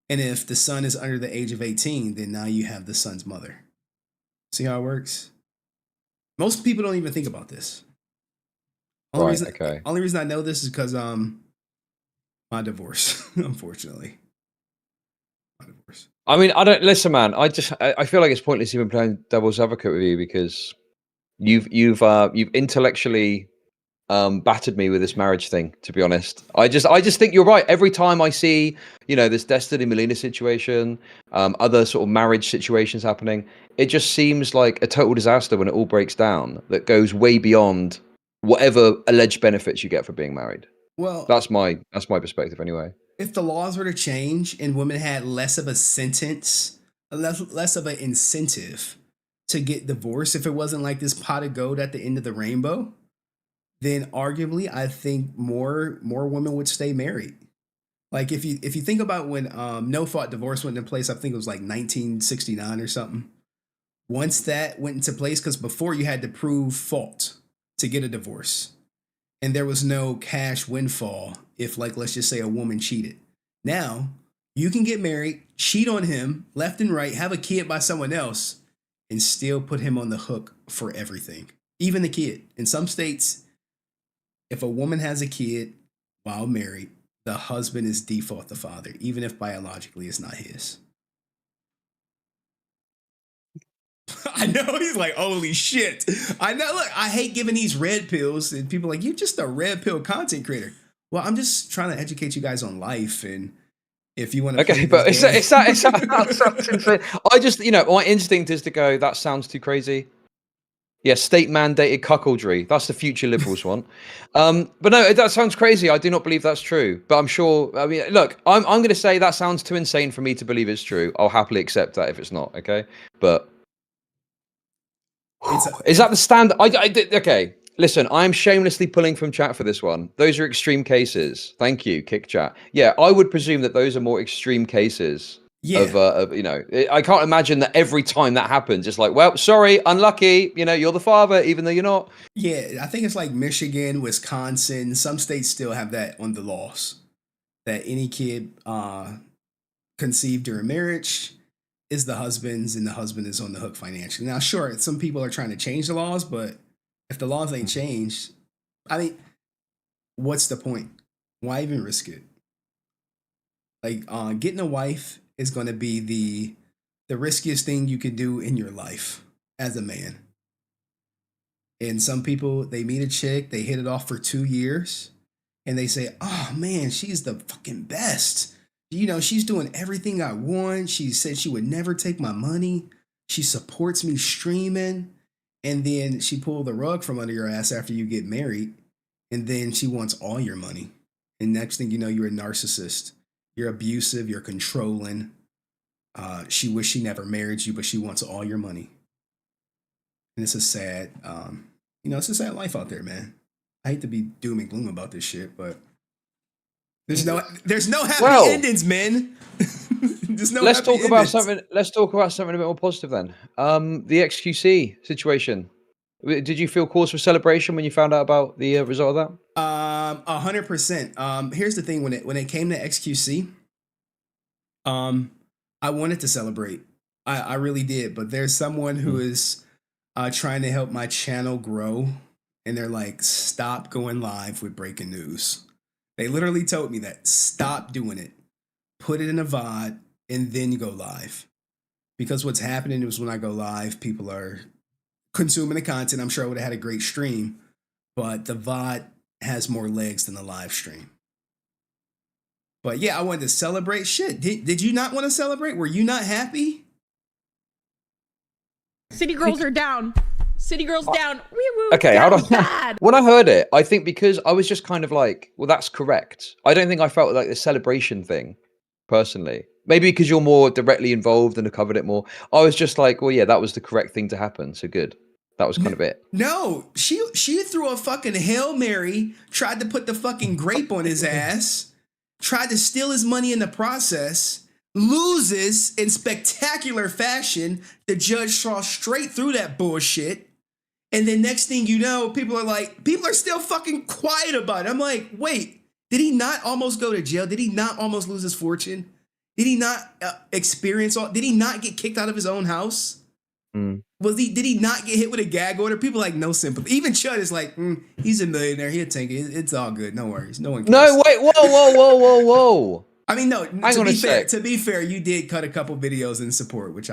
And if the son is under the age of 18, then now you have the son's mother. See how it works? Most people don't even think about this. Only reason I know this is because my divorce, unfortunately. My divorce. I mean, listen, man. I feel like it's pointless even playing devil's advocate with you because you've intellectually battered me with this marriage thing. To be honest, I just think you're right. Every time I see this Destiny Melina situation, other sort of marriage situations happening, it just seems like a total disaster when it all breaks down. That goes way beyond whatever alleged benefits you get for being married. Well, that's my perspective anyway. If the laws were to change and women had less of a sentence, less of an incentive to get divorced, if it wasn't like this pot of gold at the end of the rainbow, then arguably I think more women would stay married. Like if you think about when no fault divorce went into place, I think it was like 1969 or something. Once that went into place, because before you had to prove fault to get a divorce. And there was no cash windfall if, like, let's just say a woman cheated. Now, you can get married, cheat on him left and right, have a kid by someone else, and still put him on the hook for everything, even the kid. In some states, if a woman has a kid while married, the husband is default the father, even if biologically it's not his. I know, he's like, holy shit. I know, look, I hate giving these red pills, and people are like, you're just a red pill content creator. Well, I'm just trying to educate you guys on life, and if you want to Okay, but it's that sounds insane. I just, my instinct is to go, that sounds too crazy. Yeah, state mandated cuckoldry. That's the future liberals want. But no, that sounds crazy. I do not believe that's true. But I'm sure. I mean, look, I'm going to say that sounds too insane for me to believe it's true. I'll happily accept that if it's not. Okay, but is that the standard? Okay. Listen, I'm shamelessly pulling from chat for this one. Those are extreme cases. Thank you, Kick Chat. Yeah, I would presume that those are more extreme cases. Yeah. I can't imagine that every time that happens, it's like, well, sorry, unlucky. You're the father, even though you're not. Yeah, I think it's like Michigan, Wisconsin. Some states still have that on the laws, that any kid conceived during marriage is the husband's, and the husband is on the hook financially. Now, sure, some people are trying to change the laws, but if the laws ain't changed, I mean, what's the point? Why even risk it? Like, getting a wife is going to be the riskiest thing you could do in your life as a man. And some people, they meet a chick, they hit it off for 2 years, and they say, oh man, she's the fucking best. She's doing everything I want. She said she would never take my money. She supports me streaming. And then she pulled the rug from under your ass after you get married. And then she wants all your money. And next thing you know, you're a narcissist. You're abusive. You're controlling. She wished she never married you, but she wants all your money. And it's a sad, it's a sad life out there, man. I hate to be doom and gloom about this shit, but there's no happy endings, man. Let's talk about something a bit more positive then. The XQC situation. Did you feel cause for celebration when you found out about the result of that? 100%. Here's the thing: when it came to XQC, I wanted to celebrate. I really did, but there's someone who is trying to help my channel grow, and they're like, "Stop going live with breaking news." They literally told me that. Stop doing it. Put it in a VOD, and then you go live. Because what's happening is when I go live, people are consuming the content. I'm sure I would have had a great stream, but the VOD has more legs than the live stream. But yeah, I wanted to celebrate. Shit, did you not want to celebrate? Were you not happy? City girls are down. City girls down. Wee-woo, okay, down hold on. bad. When I heard it, I think because I was just kind of like, well, that's correct. I don't think I felt like the celebration thing, personally. Maybe because you're more directly involved and have covered it more. I was just like, well, yeah, that was the correct thing to happen. So good. That was kind of it. No, she threw a fucking Hail Mary, tried to put the fucking grape on his ass, tried to steal his money in the process, loses in spectacular fashion. The judge saw straight through that bullshit. And then next thing you know, people are still fucking quiet about it. I'm like, wait, did he not almost go to jail? Did he not almost lose his fortune? Did he not did he not get kicked out of his own house? Mm. Did he not get hit with a gag order? People like, no sympathy. Even Chud is like, he's a millionaire. He'll take it. It's all good. No worries. No one cares. No, wait, whoa. I mean, no, to be fair, you did cut a couple videos in support, which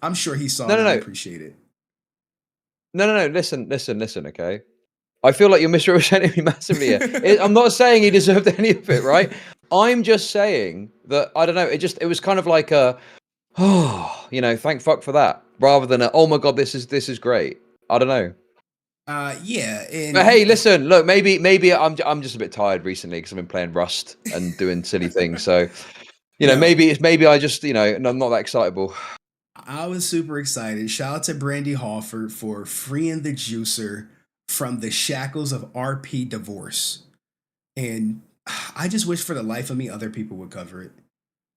I'm sure he saw and I appreciate it. No. Listen, okay? I feel like you're misrepresenting me massively here. I'm not saying he deserved any of it, right? I'm just saying that, I don't know, it was kind of like thank fuck for that, rather than oh my God, this is great. I don't know. Yeah. But hey, listen, look, maybe I'm just a bit tired recently because I've been playing Rust and doing silly things. So, maybe I just, I'm not that excitable. I was super excited. Shout out to Brandy Hawford for freeing the juicer from the shackles of RP divorce. And I just wish for the life of me other people would cover it.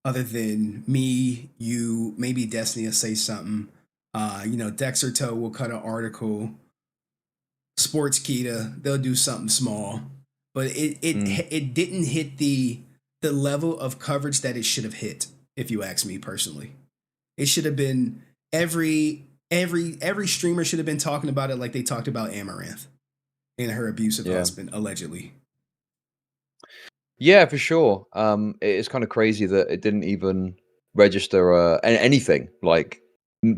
Other than me, you, maybe Destiny will say something. Dexter Toe will cut an article. Sports Kita, they'll do something small. But it didn't hit the level of coverage that it should have hit, if you ask me personally. It should have been every every streamer should have been talking about it like they talked about Amaranth and her abusive Yeah. husband, allegedly. Yeah, for sure. It's kind of crazy that it didn't even register anything. Like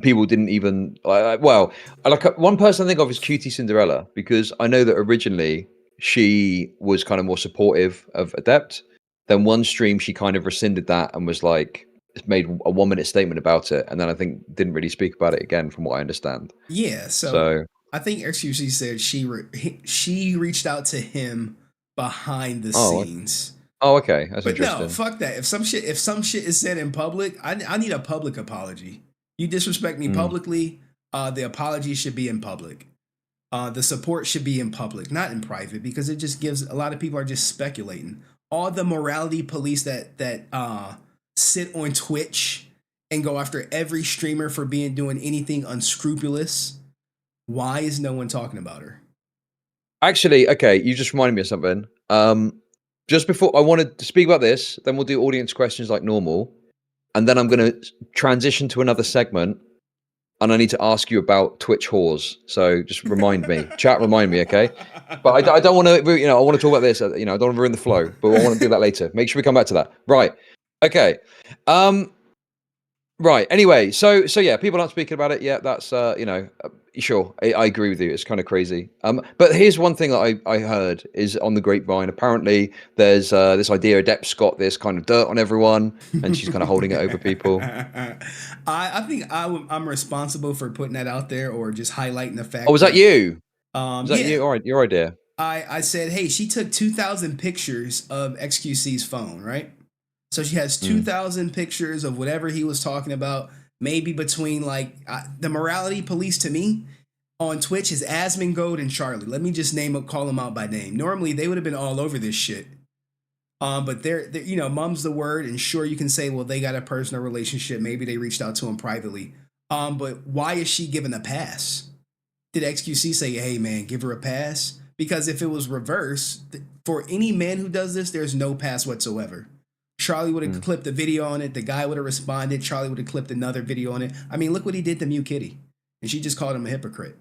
people didn't even one person I think of is Cutie Cinderella, because I know that originally she was kind of more supportive of Adept. Then one stream she kind of rescinded that and was like made a 1-minute statement about it, and then I think didn't really speak about it again, from what I understand. Yeah, so I think XQC said she reached out to him behind the scenes. Oh, okay, that's But interesting. no, fuck that. If some shit is said in public, I need a public apology. You disrespect me publicly, the apology should be in public. The support should be in public, not in private, because it just gives a lot of people are just speculating. All the morality police that sit on Twitch and go after every streamer for doing anything unscrupulous. Why is no one talking about her? Actually, okay, you just reminded me of something. Just before I wanted to speak about this, then we'll do audience questions like normal, and then I'm going to transition to another segment, and I need to ask you about Twitch whores. So just remind me, chat, remind me, okay? But I don't want to, I want to talk about this. I don't want to ruin the flow, but I want to do that later. Make sure we come back to that. Right? Okay. Right. Anyway, so yeah, people aren't speaking about it yet. That's sure. I agree with you. It's kind of crazy. But here's one thing that I heard is on the grapevine. Apparently, there's this idea Adept's got this kind of dirt on everyone, and she's kind of holding it over people. I think I'm responsible for putting that out there, or just highlighting the fact. Oh, was that you? Was that you? All right, your idea. I said, hey, she took 2,000 pictures of XQC's phone, right? So she has 2,000 pictures of whatever he was talking about. Maybe between the morality police to me on Twitch is Asmongold and Charlie. Let me just call them out by name. Normally they would have been all over this shit. But they're mum's the word, and sure you can say, well, they got a personal relationship. Maybe they reached out to him privately. But why is she given a pass? Did XQC say, hey man, give her a pass? Because if it was reverse, for any man who does this, there's no pass whatsoever. Charlie would have clipped a video on it. The guy would have responded. Charlie would have clipped another video on it. I mean, look what he did to Mew Kitty. And she just called him a hypocrite.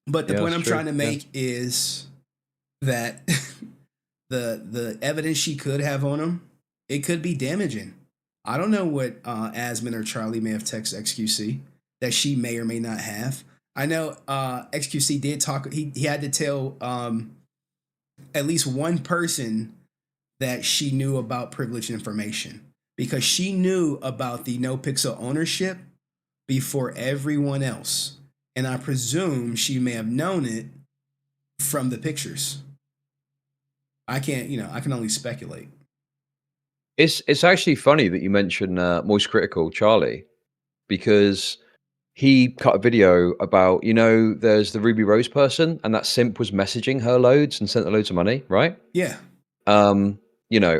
But the point I'm trying to make is that the evidence she could have on him, it could be damaging. I don't know what Asmon or Charlie may have texted XQC that she may or may not have. I know XQC did talk. He had to tell at least one person that she knew about privileged information, because she knew about the no pixel ownership before everyone else. And I presume she may have known it from the pictures. I can only speculate. It's actually funny that you mentioned Moist Critical Charlie, because he cut a video about, there's the Ruby Rose person, and that simp was messaging her loads and sent her loads of money, right? Yeah.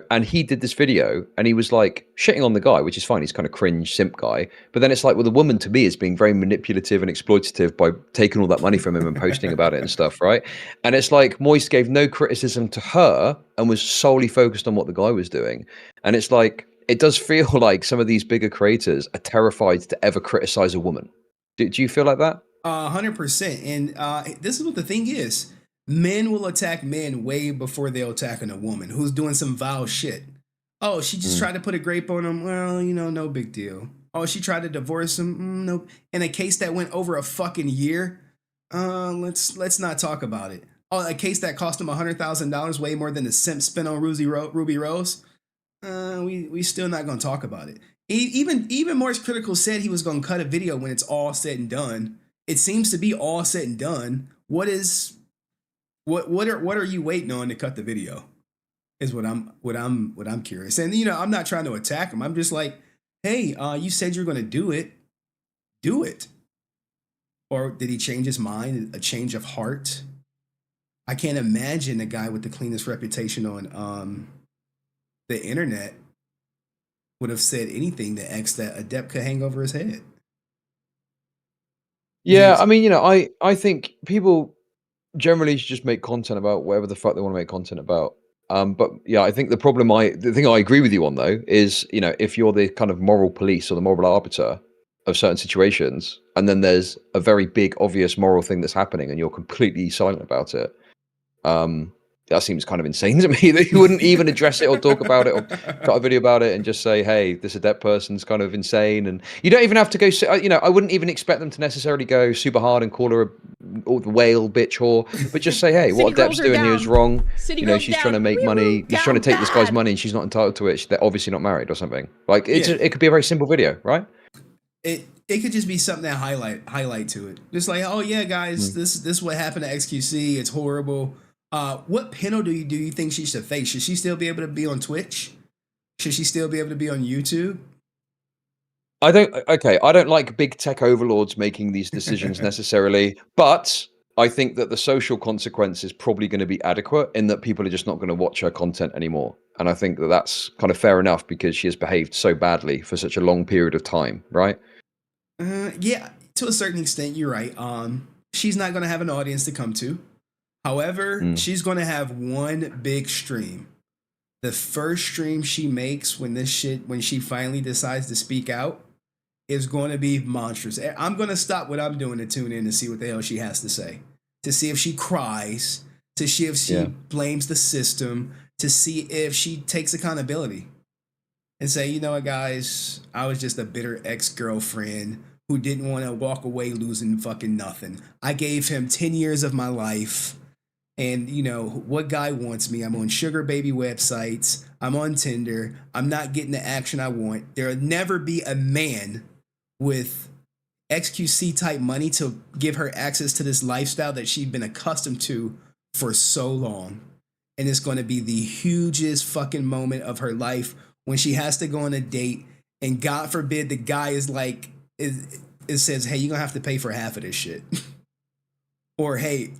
And he did this video and he was like shitting on the guy, which is fine. He's kind of cringe simp guy. But then it's like, well, the woman to me is being very manipulative and exploitative by taking all that money from him and posting about it and stuff, right? And it's like Moist gave no criticism to her and was solely focused on what the guy was doing. And it's like, it does feel like some of these bigger creators are terrified to ever criticize a woman. Do you feel like that? 100%. And this is what the thing is. Men will attack men way before they'll attack a woman who's doing some vile shit. Oh, she just tried to put a grape on him. Well, no big deal. Oh, she tried to divorce him. No. In a case that went over a fucking year, let's not talk about it. Oh, a case that cost him $100,000, way more than the simp spent on Ruby Rose. We still not gonna talk about it. Even Morris Critical said he was gonna cut a video when it's all said and done. It seems to be all said and done. What are you waiting on to cut the video? Is what I'm curious. And I'm not trying to attack him. I'm just like, hey, you said you're gonna do it. Do it. Or did he change his mind? A change of heart? I can't imagine a guy with the cleanest reputation on the internet would have said anything to X that Adept could hang over his head. Yeah, I mean, I think people generally should just make content about whatever the fuck they want to make content about. But yeah, I think the thing I agree with you on though is, if you're the kind of moral police or the moral arbiter, of certain situations, and then there's a very big, obvious moral thing that's happening, and you're completely silent about it. That seems kind of insane to me that you wouldn't even address it or talk about it or cut a video about it and just say, hey, this adept person's kind of insane. And you don't even have to go, I wouldn't even expect them to necessarily go super hard and call her the whale bitch whore, but just say, hey, what Adept's doing here is wrong. She's trying to make money. She's trying to take this guy's money and she's not entitled to it. They're obviously not married or something. Like it could be a very simple video, right? It could just be something that highlight to it. Just like, oh yeah, guys, this is what happened to XQC. It's horrible. What penalty do you think she should face? Should she still be able to be on Twitch? Should she still be able to be on YouTube? I don't like big tech overlords making these decisions necessarily, but I think that the social consequence is probably going to be adequate in that people are just not going to watch her content anymore. And I think that that's kind of fair enough because she has behaved so badly for such a long period of time, right? Yeah, to a certain extent, you're right. She's not going to have an audience to come to. However, she's going to have one big stream. The first stream she makes when she finally decides to speak out is going to be monstrous. I'm going to stop what I'm doing to tune in and see what the hell she has to say. To see if she cries, to see if she blames the system, to see if she takes accountability. And say, you know what, guys, I was just a bitter ex-girlfriend who didn't want to walk away losing fucking nothing. I gave him 10 years of my life. And, what guy wants me? I'm on sugar baby websites. I'm on Tinder. I'm not getting the action I want. There'll never be a man with XQC type money to give her access to this lifestyle that she'd been accustomed to for so long. And it's going to be the hugest fucking moment of her life when she has to go on a date. And God forbid the guy is like, it says, hey, you're going to have to pay for half of this shit. Or, hey,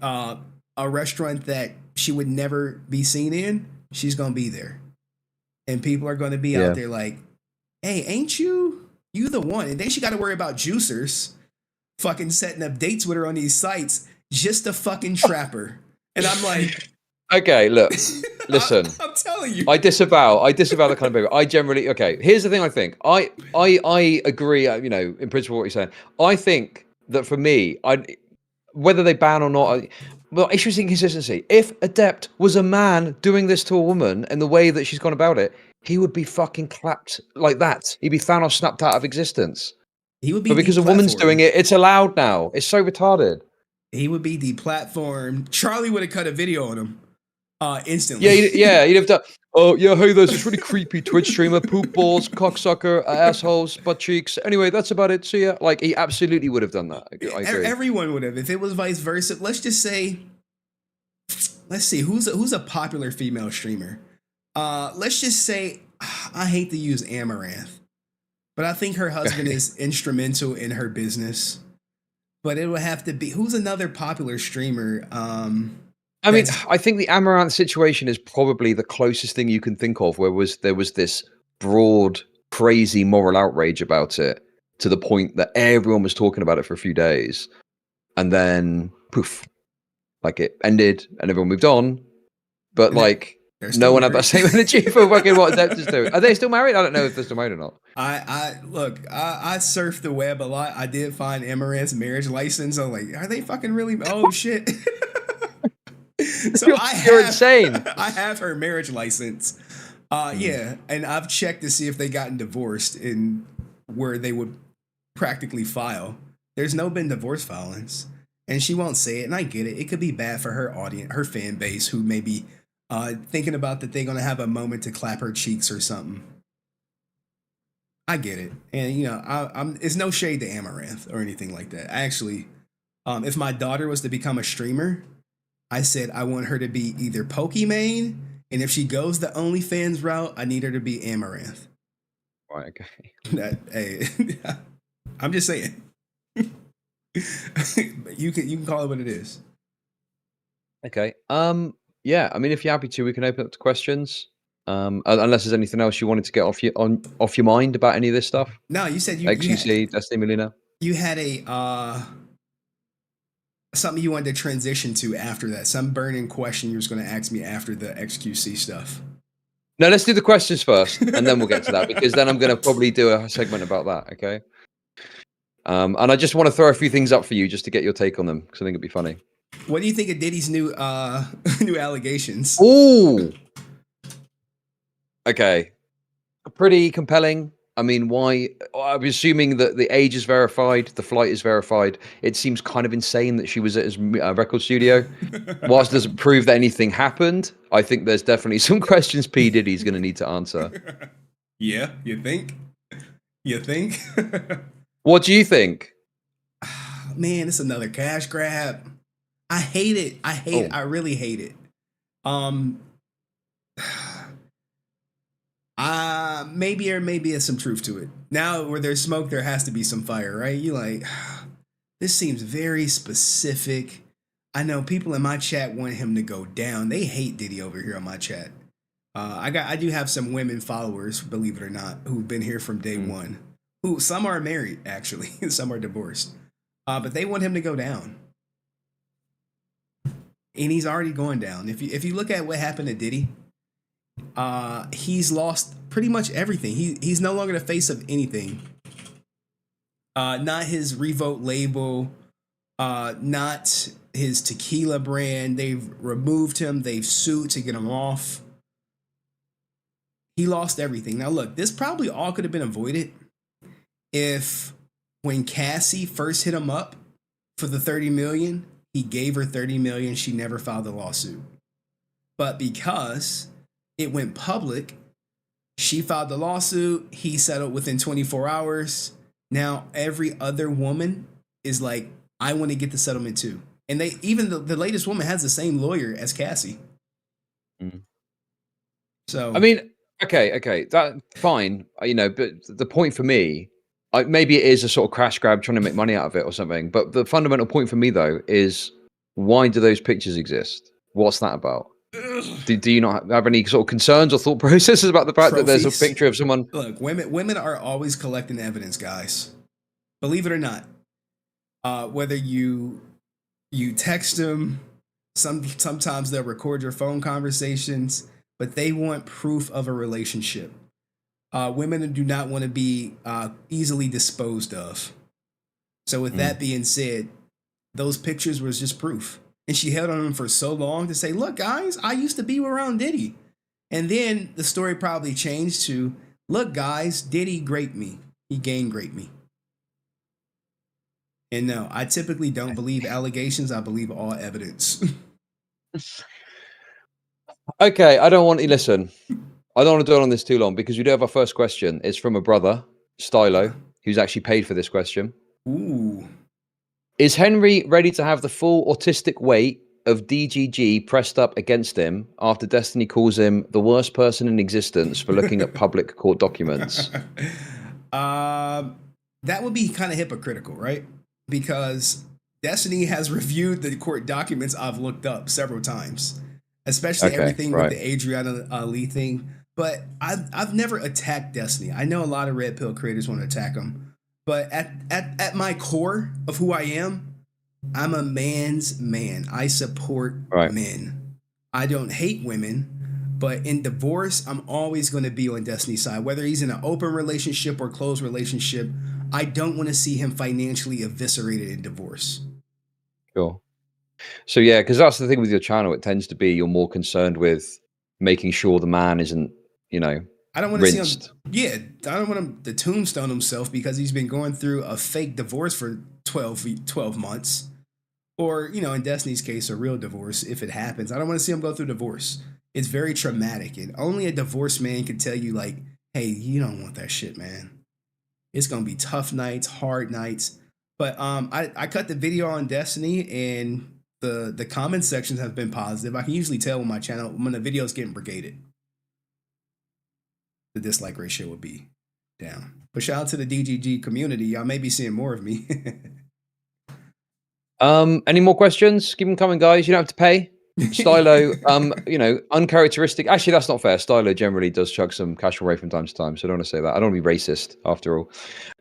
a restaurant that she would never be seen in, she's going to be there. And people are going to be out there like, hey, ain't you the one? And then she got to worry about juicers fucking setting up dates with her on these sites just to fucking trap her. And I'm like... Okay, look, listen. I'm telling you. I disavow the kind of behavior. I generally... Okay, here's the thing I think. I agree, in principle what you're saying. I think that for me, whether they ban or not... Well, issue is inconsistency. If Adept was a man doing this to a woman in the way that she's gone about it, he would be fucking clapped like that. He'd be Thanos snapped out of existence. He would be. But because a woman's doing it, it's allowed now. It's so retarded. He would be deplatformed. Charlie would have cut a video on him instantly. Yeah, he'd have done. Oh yeah, hey, there's this really creepy Twitch streamer, poop balls, cocksucker, assholes, butt cheeks. Anyway, that's about it. See ya. Like he absolutely would have done that. I agree. Everyone would have. If it was vice versa, let's see who's a popular female streamer. Let's just say, I hate to use Amaranth, but I think her husband is instrumental in her business. But it would have to be, who's another popular streamer? I mean, I think the Amaranth situation is probably the closest thing you can think of where there was this broad, crazy moral outrage about it to the point that everyone was talking about it for a few days. And then, poof, like it ended and everyone moved on. But like, no one had that same energy for fucking what Adept is doing. Are they still married? I don't know if they're still married or not. I surfed the web a lot. I did find Amaranth's marriage license. I'm like, are they fucking really? Oh shit. So you're insane. I have her marriage license. Yeah, and I've checked to see if they gotten divorced and where they would practically file. There's been divorce filings, and she won't say it. And I get it. It could be bad for her audience, her fan base, who may be thinking about that they're gonna have a moment to clap her cheeks or something. I get it, and I'm it's no shade to Amaranth or anything like that. Actually, if my daughter was to become a streamer, I said I want her to be either Pokimane, and if she goes the OnlyFans route, I need her to be Amaranth. Right, okay. Hey, I'm just saying. You can call it what it is. Okay. Yeah. I mean, if you're happy to, we can open up to questions. Unless there's anything else you wanted to get off your mind about any of this stuff. No, you said XQC, Destiny Millionaire. You had something you wanted to transition to after that. Some burning question you was going to ask me after the XQC stuff. No, let's do the questions first, and then we'll get to that, because then I'm going to probably do a segment about that, okay? And I just want to throw a few things up for you just to get your take on them because I think it'd be funny. What do you think of Diddy's new new allegations? Ooh. Okay. Pretty compelling. I mean, why? I'm assuming that the age is verified, the flight is verified. It seems kind of insane that she was at his record studio. Whilst it doesn't prove that anything happened, I think there's definitely some questions P. Diddy's going to need to answer. Yeah, you think? You think? What do you think? Man, it's another cash grab. I hate it. I hate it. I really hate it. Maybe there's some truth to it. Now where there's smoke, there has to be some fire, right? You like, this seems very specific. I know people in my chat want him to go down. They hate Diddy over here on my chat. I do have some women followers, believe it or not, who've been here from day one. Who some are married actually, some are divorced. But they want him to go down. And he's already going down. If you look at what happened to Diddy, he's lost pretty much everything. He's no longer the face of anything. Not his Revolt label, not his tequila brand. They've removed him. They've sued to get him off. He lost everything. Now look, this probably all could have been avoided if when Cassie first hit him up for the 30 million, he gave her 30 million. She never filed a lawsuit. But because it went public, she filed the lawsuit. He settled within 24 hours. Now every other woman is like, I want to get the settlement too. And they even the latest woman has the same lawyer as Cassie. So I mean, okay, that fine, you know, but the point for me, maybe it is a sort of crash grab trying to make money out of it or something. But the fundamental point for me though is, why do those pictures exist? What's that about? Do you not have any sort of concerns or thought processes about the fact that there's a picture of someone? Look, women are always collecting evidence, guys. Believe it or not. Whether you text them, sometimes they'll record your phone conversations, but they want proof of a relationship. Women do not want to be easily disposed of. So with that being said, those pictures was just proof. And she held on them for so long to say, look, guys, I used to be around Diddy. And then the story probably changed to, look, guys, Diddy raped me. He gang raped me. And no, I typically don't believe allegations. I believe all evidence. Okay, I don't want to listen. I don't want to dwell on this too long because we do have our first question. It's from a brother, Stylo, who's actually paid for this question. Ooh. Is Henry ready to have the full autistic weight of DGG pressed up against him after Destiny calls him the worst person in existence for looking at public court documents? That would be kind of hypocritical, right? Because Destiny has reviewed the court documents I've looked up several times, especially everything with the Adriana Lee thing. But I've never attacked Destiny. I know a lot of red pill creators want to attack him. But at my core of who I am, I'm a man's man. I support men. I don't hate women, but in divorce, I'm always going to be on Destiny's side. Whether he's in an open relationship or closed relationship, I don't want to see him financially eviscerated in divorce. Sure. So yeah, because that's the thing with your channel. It tends to be you're more concerned with making sure the man isn't, you know, I don't want to rinsed. see him. Yeah, I don't want him to tombstone himself because he's been going through a fake divorce for 12 months. Or, you know, in Destiny's case, a real divorce, if it happens. I don't want to see him go through divorce. It's very traumatic. And only a divorced man can tell you, like, hey, you don't want that shit, man. It's going to be tough nights, hard nights. But I cut the video on Destiny, and the comment sections have been positive. I can usually tell when my channel, when the video's getting brigaded, the dislike ratio would be down. But shout out to the DGG community. Y'all may be seeing more of me. Any more questions? Keep them coming, guys. You don't have to pay. Stylo, you know, uncharacteristic. Actually, that's not fair. Stylo generally does chug some cash away from time to time, so I don't want to say that. I don't want to be racist, after all.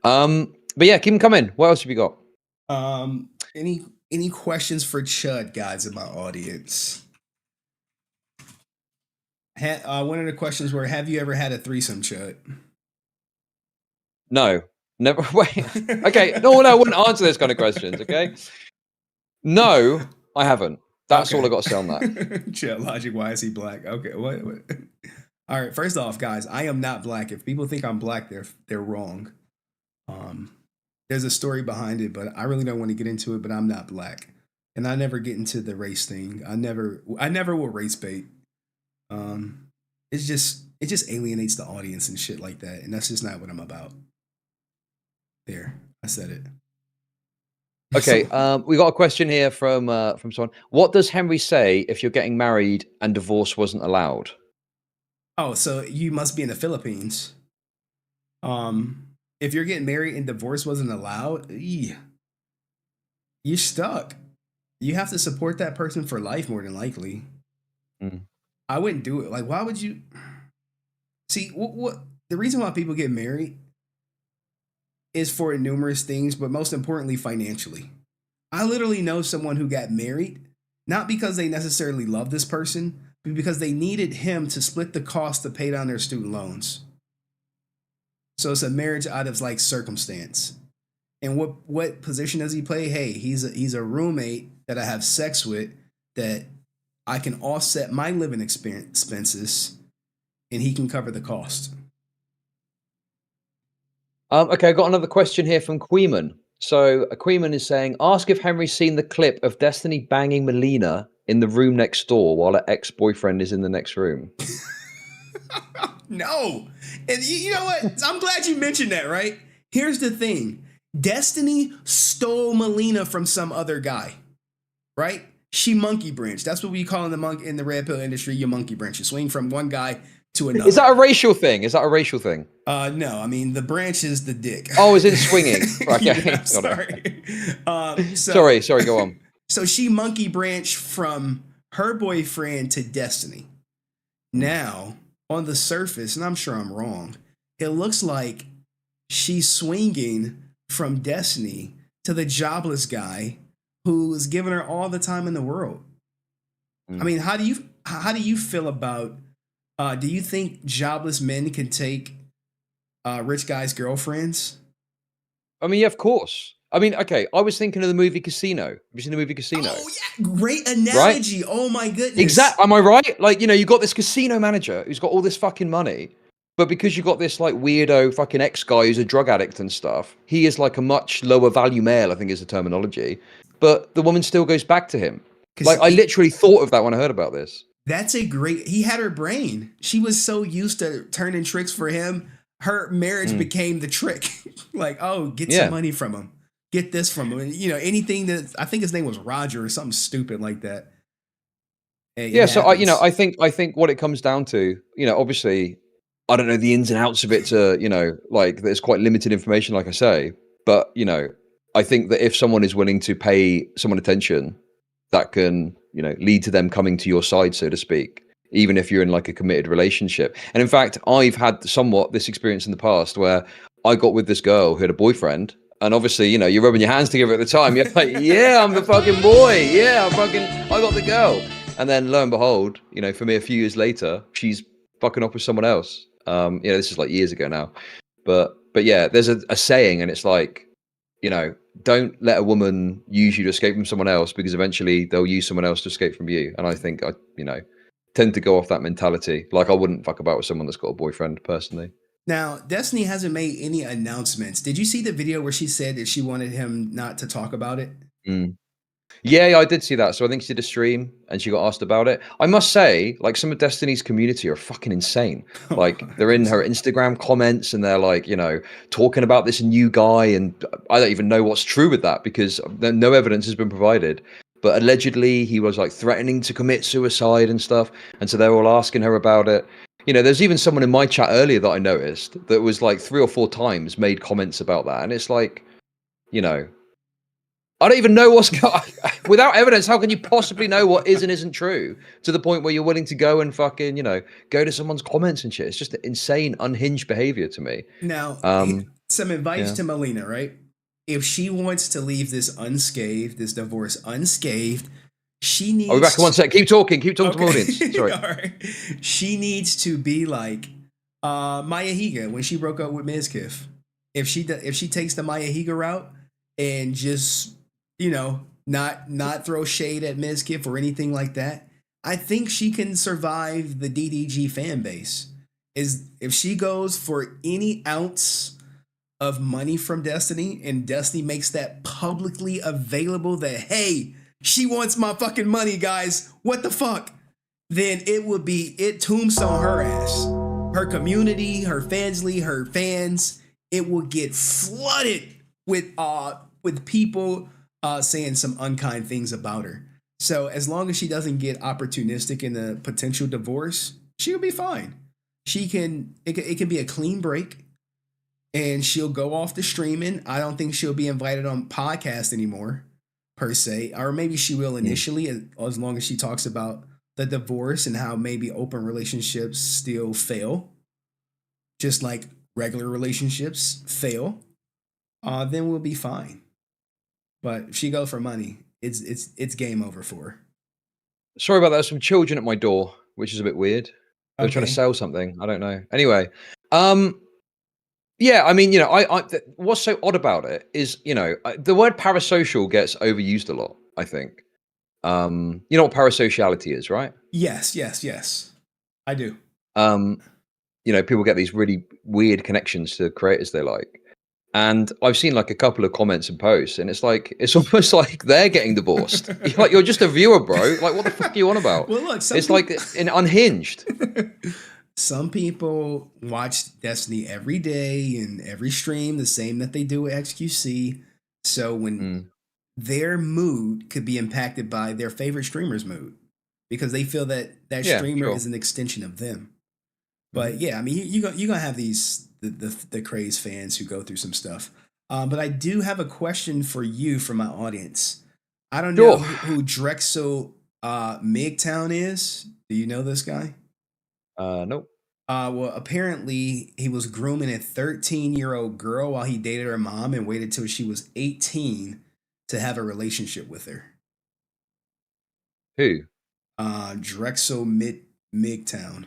But yeah, keep them coming. What else have you got? Any questions for Chud, guys, in my audience? One of the questions were, have you ever had a threesome, Chud? No. Never. Wait. Okay. No, I wouldn't answer those kind of questions. Okay. No, I haven't. That's all I got to say on that. Chill. Logic. Why is he black? Okay. What? All right. First off, guys, I am not black. If people think I'm black, they're wrong. There's a story behind it, but I really don't want to get into it. But I'm not black, and I never get into the race thing. I never will race bait. It just alienates the audience and shit like that, and that's just not what I'm about. There, I said it. Okay, we got a question here from someone. What does Henry say if you're getting married and divorce wasn't allowed? Oh, so you must be in the Philippines. If you're getting married and divorce wasn't allowed, you're stuck. You have to support that person for life, more than likely. I wouldn't do it. Like, why would you? See, what the reason why people get married is for numerous things, but most importantly, financially. I literally know someone who got married, not because they necessarily love this person, but because they needed him to split the cost to pay down their student loans. So it's a marriage out of like circumstance. And what position does he play? Hey, he's a roommate that I have sex with that I can offset my living expenses and he can cover the cost. Okay, I got another question here from Queeman. So Queeman is saying, ask if Henry's seen the clip of Destiny banging Melina in the room next door while her ex-boyfriend is in the next room. No. And you know what? I'm glad you mentioned that, right? Here's the thing. Destiny stole Melina from some other guy, right? She monkey branch. That's what we call in the red pill industry, you monkey branch. You swing from one guy to another. Is that a racial thing? No, I mean, the branch is the dick. Oh, is it swinging? Okay. Yeah, sorry. Sorry, go on. So she monkey branched from her boyfriend to Destiny. Now, on the surface, and I'm sure I'm wrong, it looks like she's swinging from Destiny to the jobless guy who's giving her all the time in the world. I mean, how do you feel about, do you think jobless men can take rich guys' girlfriends? I mean, yeah, of course. I mean, okay, I was thinking of the movie Casino. Have you seen the movie Casino? Oh, yeah. Great analogy. Right? Oh, my goodness. Exactly. Am I right? Like, you know, you got this casino manager who's got all this fucking money, but because you got this, like, weirdo fucking ex-guy who's a drug addict and stuff, he is, like, a much lower value male, I think is the terminology, but the woman still goes back to him. Like, I literally thought of that when I heard about this. He had her brain. She was so used to turning tricks for him. Her marriage became the trick. Like, oh, get some money from him. Get this from him. And, you know, anything that, I think his name was Roger or something stupid like that. So I think what it comes down to, you know, obviously, I don't know the ins and outs of it to, you know, like there's quite limited information, like I say, but, you know, I think that if someone is willing to pay someone attention, that can, you know, lead to them coming to your side, so to speak, even if you're in like a committed relationship. And in fact, I've had somewhat this experience in the past where I got with this girl who had a boyfriend, and obviously, you know, you're rubbing your hands together at the time. You're like, yeah, I'm the fucking boy. Yeah, I got the girl. And then lo and behold, you know, for me, a few years later, she's fucking up with someone else. You know, this is like years ago now. But yeah, there's a saying, and it's like, you know, don't let a woman use you to escape from someone else, because eventually they'll use someone else to escape from you. And I think I, you know, tend to go off that mentality. Like, I wouldn't fuck about with someone that's got a boyfriend personally. Now, Destiny hasn't made any announcements. Did you see the video where she said that she wanted him not to talk about it? Yeah, I did see that. So I think she did a stream and she got asked about it. I must say, like, some of Destiny's community are fucking insane. Like, they're in her Instagram comments and they're like, you know, talking about this new guy. And I don't even know what's true with that because no evidence has been provided. But allegedly he was like threatening to commit suicide and stuff. And so they're all asking her about it. You know, there's even someone in my chat earlier that I noticed that was like 3 or 4 times made comments about that. And it's like, you know, I don't even know what's going without evidence. How can you possibly know what is and isn't true to the point where you're willing to go and fucking, you know, go to someone's comments and shit? It's just insane, unhinged behavior to me. Now, some advice to Melina, right? If she wants to leave this unscathed, this divorce unscathed, she needs. I'll be back in 1 sec. Keep talking to the audience. Sorry. All right. She needs to be like Maya Higa when she broke up with Mizkif. if she takes the Maya Higa route and just, you know, not throw shade at Mizkif or anything like that, I think she can survive the DDG fan base. Is if she goes for any ounce of money from Destiny and Destiny makes that publicly available that, hey, she wants my fucking money, guys, what the fuck? Then it tombstone her ass. Her community, her fansly, her fans, it will get flooded with people saying some unkind things about her. So as long as she doesn't get opportunistic in a potential divorce, she'll be fine. It can be a clean break, and she'll go off the streaming. I don't think she'll be invited on podcast anymore, per se, or maybe she will initially, as long as she talks about the divorce and how maybe open relationships still fail, just like regular relationships fail. Then we'll be fine. But if she goes for money, it's game over for her. Sorry about that. There's some children at my door, which is a bit weird. They were trying to sell something. I don't know. Anyway, yeah, I mean, you know, what's so odd about it is, you know, the word parasocial gets overused a lot, I think. You know what parasociality is, right? Yes. I do. You know, people get these really weird connections to creators they like. And I've seen like a couple of comments and posts, and it's almost like they're getting divorced. You're just a viewer, bro. Like, what the fuck are you on about? Well, look, it's like unhinged. Some people watch Destiny every day and every stream, the same that they do with XQC. So when their mood could be impacted by their favorite streamer's mood, because they feel that streamer is an extension of them. But yeah, I mean, you're gonna have these the crazed fans who go through some stuff. But I do have a question for you from my audience. I don't know who Drexel Migtown is. Do you know this guy? Nope. Well, apparently he was grooming a 13-year-old girl while he dated her mom and waited till she was 18 to have a relationship with her. Who? Drexel Migtown.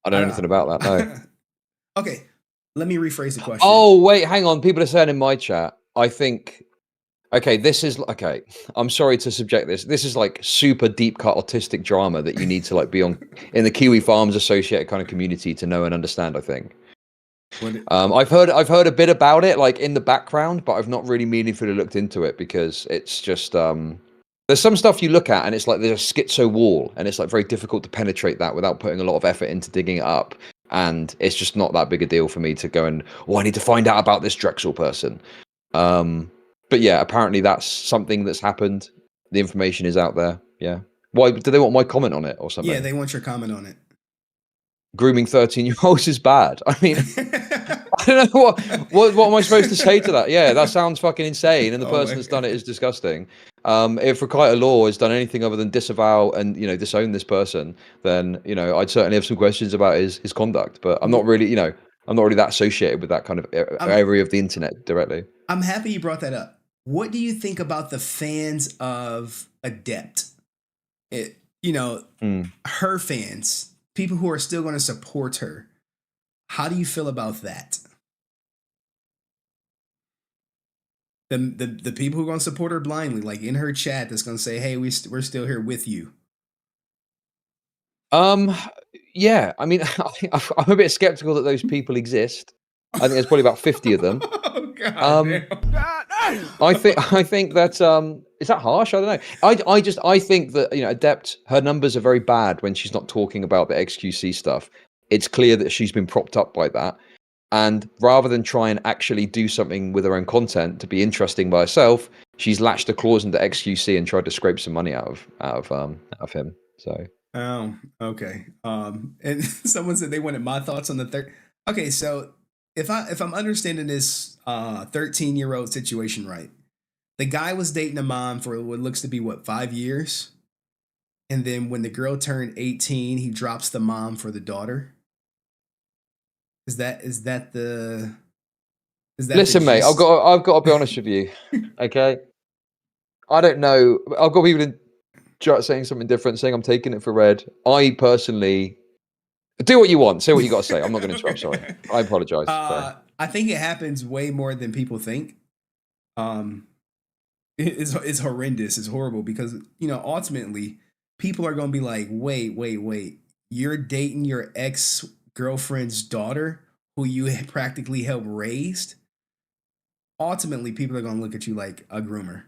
I don't know anything about that, no. Okay, let me rephrase the question. Oh, wait, hang on. People are saying in my chat, I think... Okay, I'm sorry to subject this. This is like super deep cut autistic drama that you need to like be on in the Kiwi Farms Associated kind of community to know and understand, I think. I've heard a bit about it like in the background, but I've not really meaningfully looked into it because it's just there's some stuff you look at and it's like there's a schizo wall and it's like very difficult to penetrate that without putting a lot of effort into digging it up. And it's just not that big a deal for me to go and, I need to find out about this Drexel person. But yeah, apparently that's something that's happened. The information is out there. Yeah. Why do they want my comment on it or something? Yeah, they want your comment on it. Grooming 13-year-olds is bad. I mean, I don't know what am I supposed to say to that? Yeah, that sounds fucking insane. And the person that's done it is disgusting. If Rakaita Law has done anything other than disavow and, you know, disown this person, then, you know, I'd certainly have some questions about his conduct. But I'm not really, I'm not really that associated with that kind of area of the internet directly. I'm happy you brought that up. What do you think about the fans of Adept? Her fans, people who are still going to support her. How do you feel about that? The people who are going to support her blindly, like in her chat, that's going to say, "Hey, we're still here with you." Yeah. I mean, I'm a bit skeptical that those people exist. I think there's probably about 50 of them. Oh God! I think that is that harsh? I don't know. I think that Adept, her numbers are very bad when she's not talking about the XQC stuff. It's clear that she's been propped up by that, and rather than try and actually do something with her own content to be interesting by herself, she's latched the claws into XQC and tried to scrape some money out of him. So. Oh, okay. And someone said they wanted my thoughts on the third. Okay, so. If I'm understanding this 13-year-old situation right, the guy was dating a mom for what looks to be 5 years, and then when the girl turned 18, he drops the mom for the daughter. Is that Listen, mate, I've got to be honest with you. Okay, I don't know. I've got people in chat saying something different, saying I'm taking it for red. I personally Do what you want. Say what you got to say. I'm not going to interrupt. Sorry, I apologize. Sorry. I think it happens way more than people think. It's horrendous. It's horrible because ultimately people are going to be like, wait. You're dating your ex-girlfriend's daughter who you practically helped raised. Ultimately, people are going to look at you like a groomer.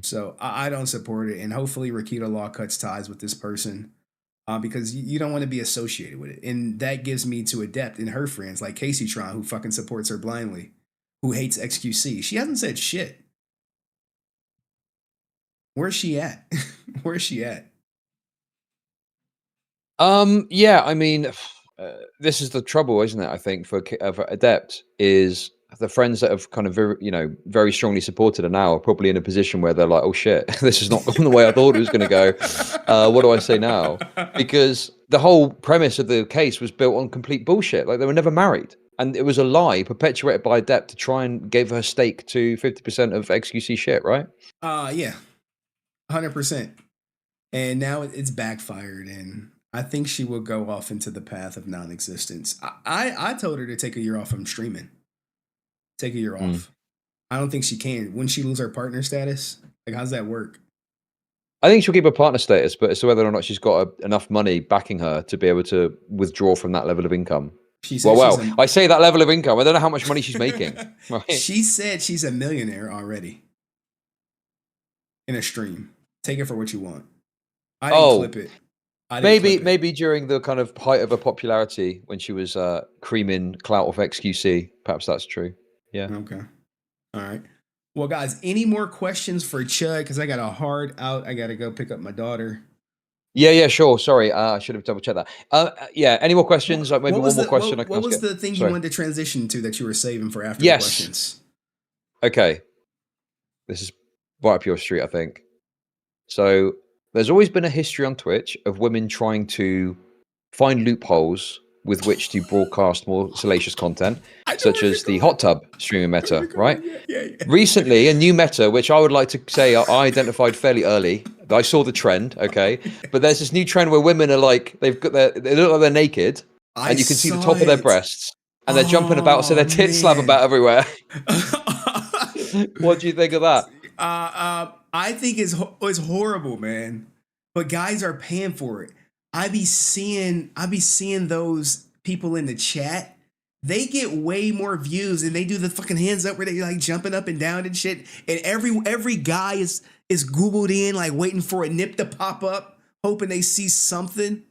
So I don't support it, and hopefully Rakita Law cuts ties with this person because you don't want to be associated with it. And that gives me to Adept and her friends like Casey Tron, who fucking supports her blindly, who hates XQC. She hasn't said shit. Where's she at? Where's she at? Yeah, I mean, this is the trouble, isn't it? I think for Adept is the friends that have kind of very strongly supported her now are probably in a position where they're like, oh shit, this is not going the way I thought it was going to go. What do I say now? Because the whole premise of the case was built on complete bullshit. Like they were never married. And it was a lie perpetuated by Adept to try and give her stake to 50% of XQC shit, right? Yeah, 100%. And now it's backfired, and I think she will go off into the path of non-existence. I told her to take a year off from streaming. Take a year off. I don't think she can. Wouldn't she lose her partner status? Like, how's that work? I think she'll keep her partner status, but as to whether or not she's got enough money backing her to be able to withdraw from that level of income. I say that level of income. I don't know how much money she's making. Right? She said she's a millionaire already in a stream. Take it for what you want. I didn't clip it. Maybe during the kind of height of her popularity when she was creaming clout off XQC. Perhaps that's true. Yeah. Okay. All right. Well, guys, any more questions for Chud? Because I got a hard out. I got to go pick up my daughter. Yeah, sure. Sorry, I should have double checked that. Yeah. Any more questions? Like maybe one more question. What was the thing you wanted to transition to that you were saving for after the questions? Okay. This is right up your street, I think. So there's always been a history on Twitch of women trying to find loopholes with which to broadcast more salacious content, such as the hot tub streaming meta, right? Yeah. Recently, a new meta, which I would like to say I identified fairly early. I saw the trend, okay? But there's this new trend where women are like, they look like they're naked, and you can see the top of their breasts, and they're jumping about, so their tits slap about everywhere. What do you think of that? I think it's horrible, man. But guys are paying for it. I be seeing those people in the chat. They get way more views, and they do the fucking hands up where they like jumping up and down and shit. And every guy is Googled in, like waiting for a nip to pop up, hoping they see something.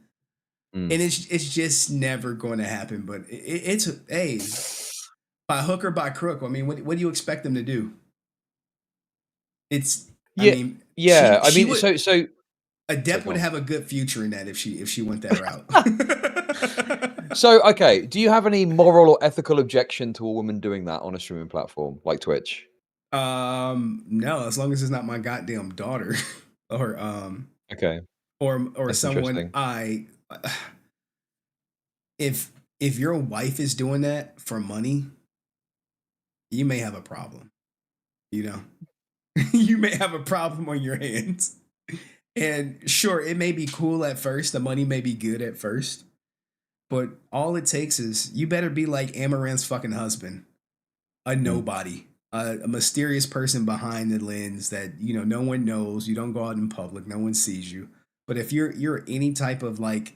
And it's just never going to happen. But it's by hook or by crook. I mean, what do you expect them to do? So Adept would have a good future in that if she went that route. So, okay, do you have any moral or ethical objection to a woman doing that on a streaming platform like Twitch? No, as long as it's not my goddamn daughter or okay, or that's someone if your wife is doing that for money, you may have a problem. You may have a problem on your hands. And sure, it may be cool at first. The money may be good at first. But all it takes is you better be like Amaranth's fucking husband. A nobody. A mysterious person behind the lens that, no one knows. You don't go out in public. No one sees you. But if you're any type of like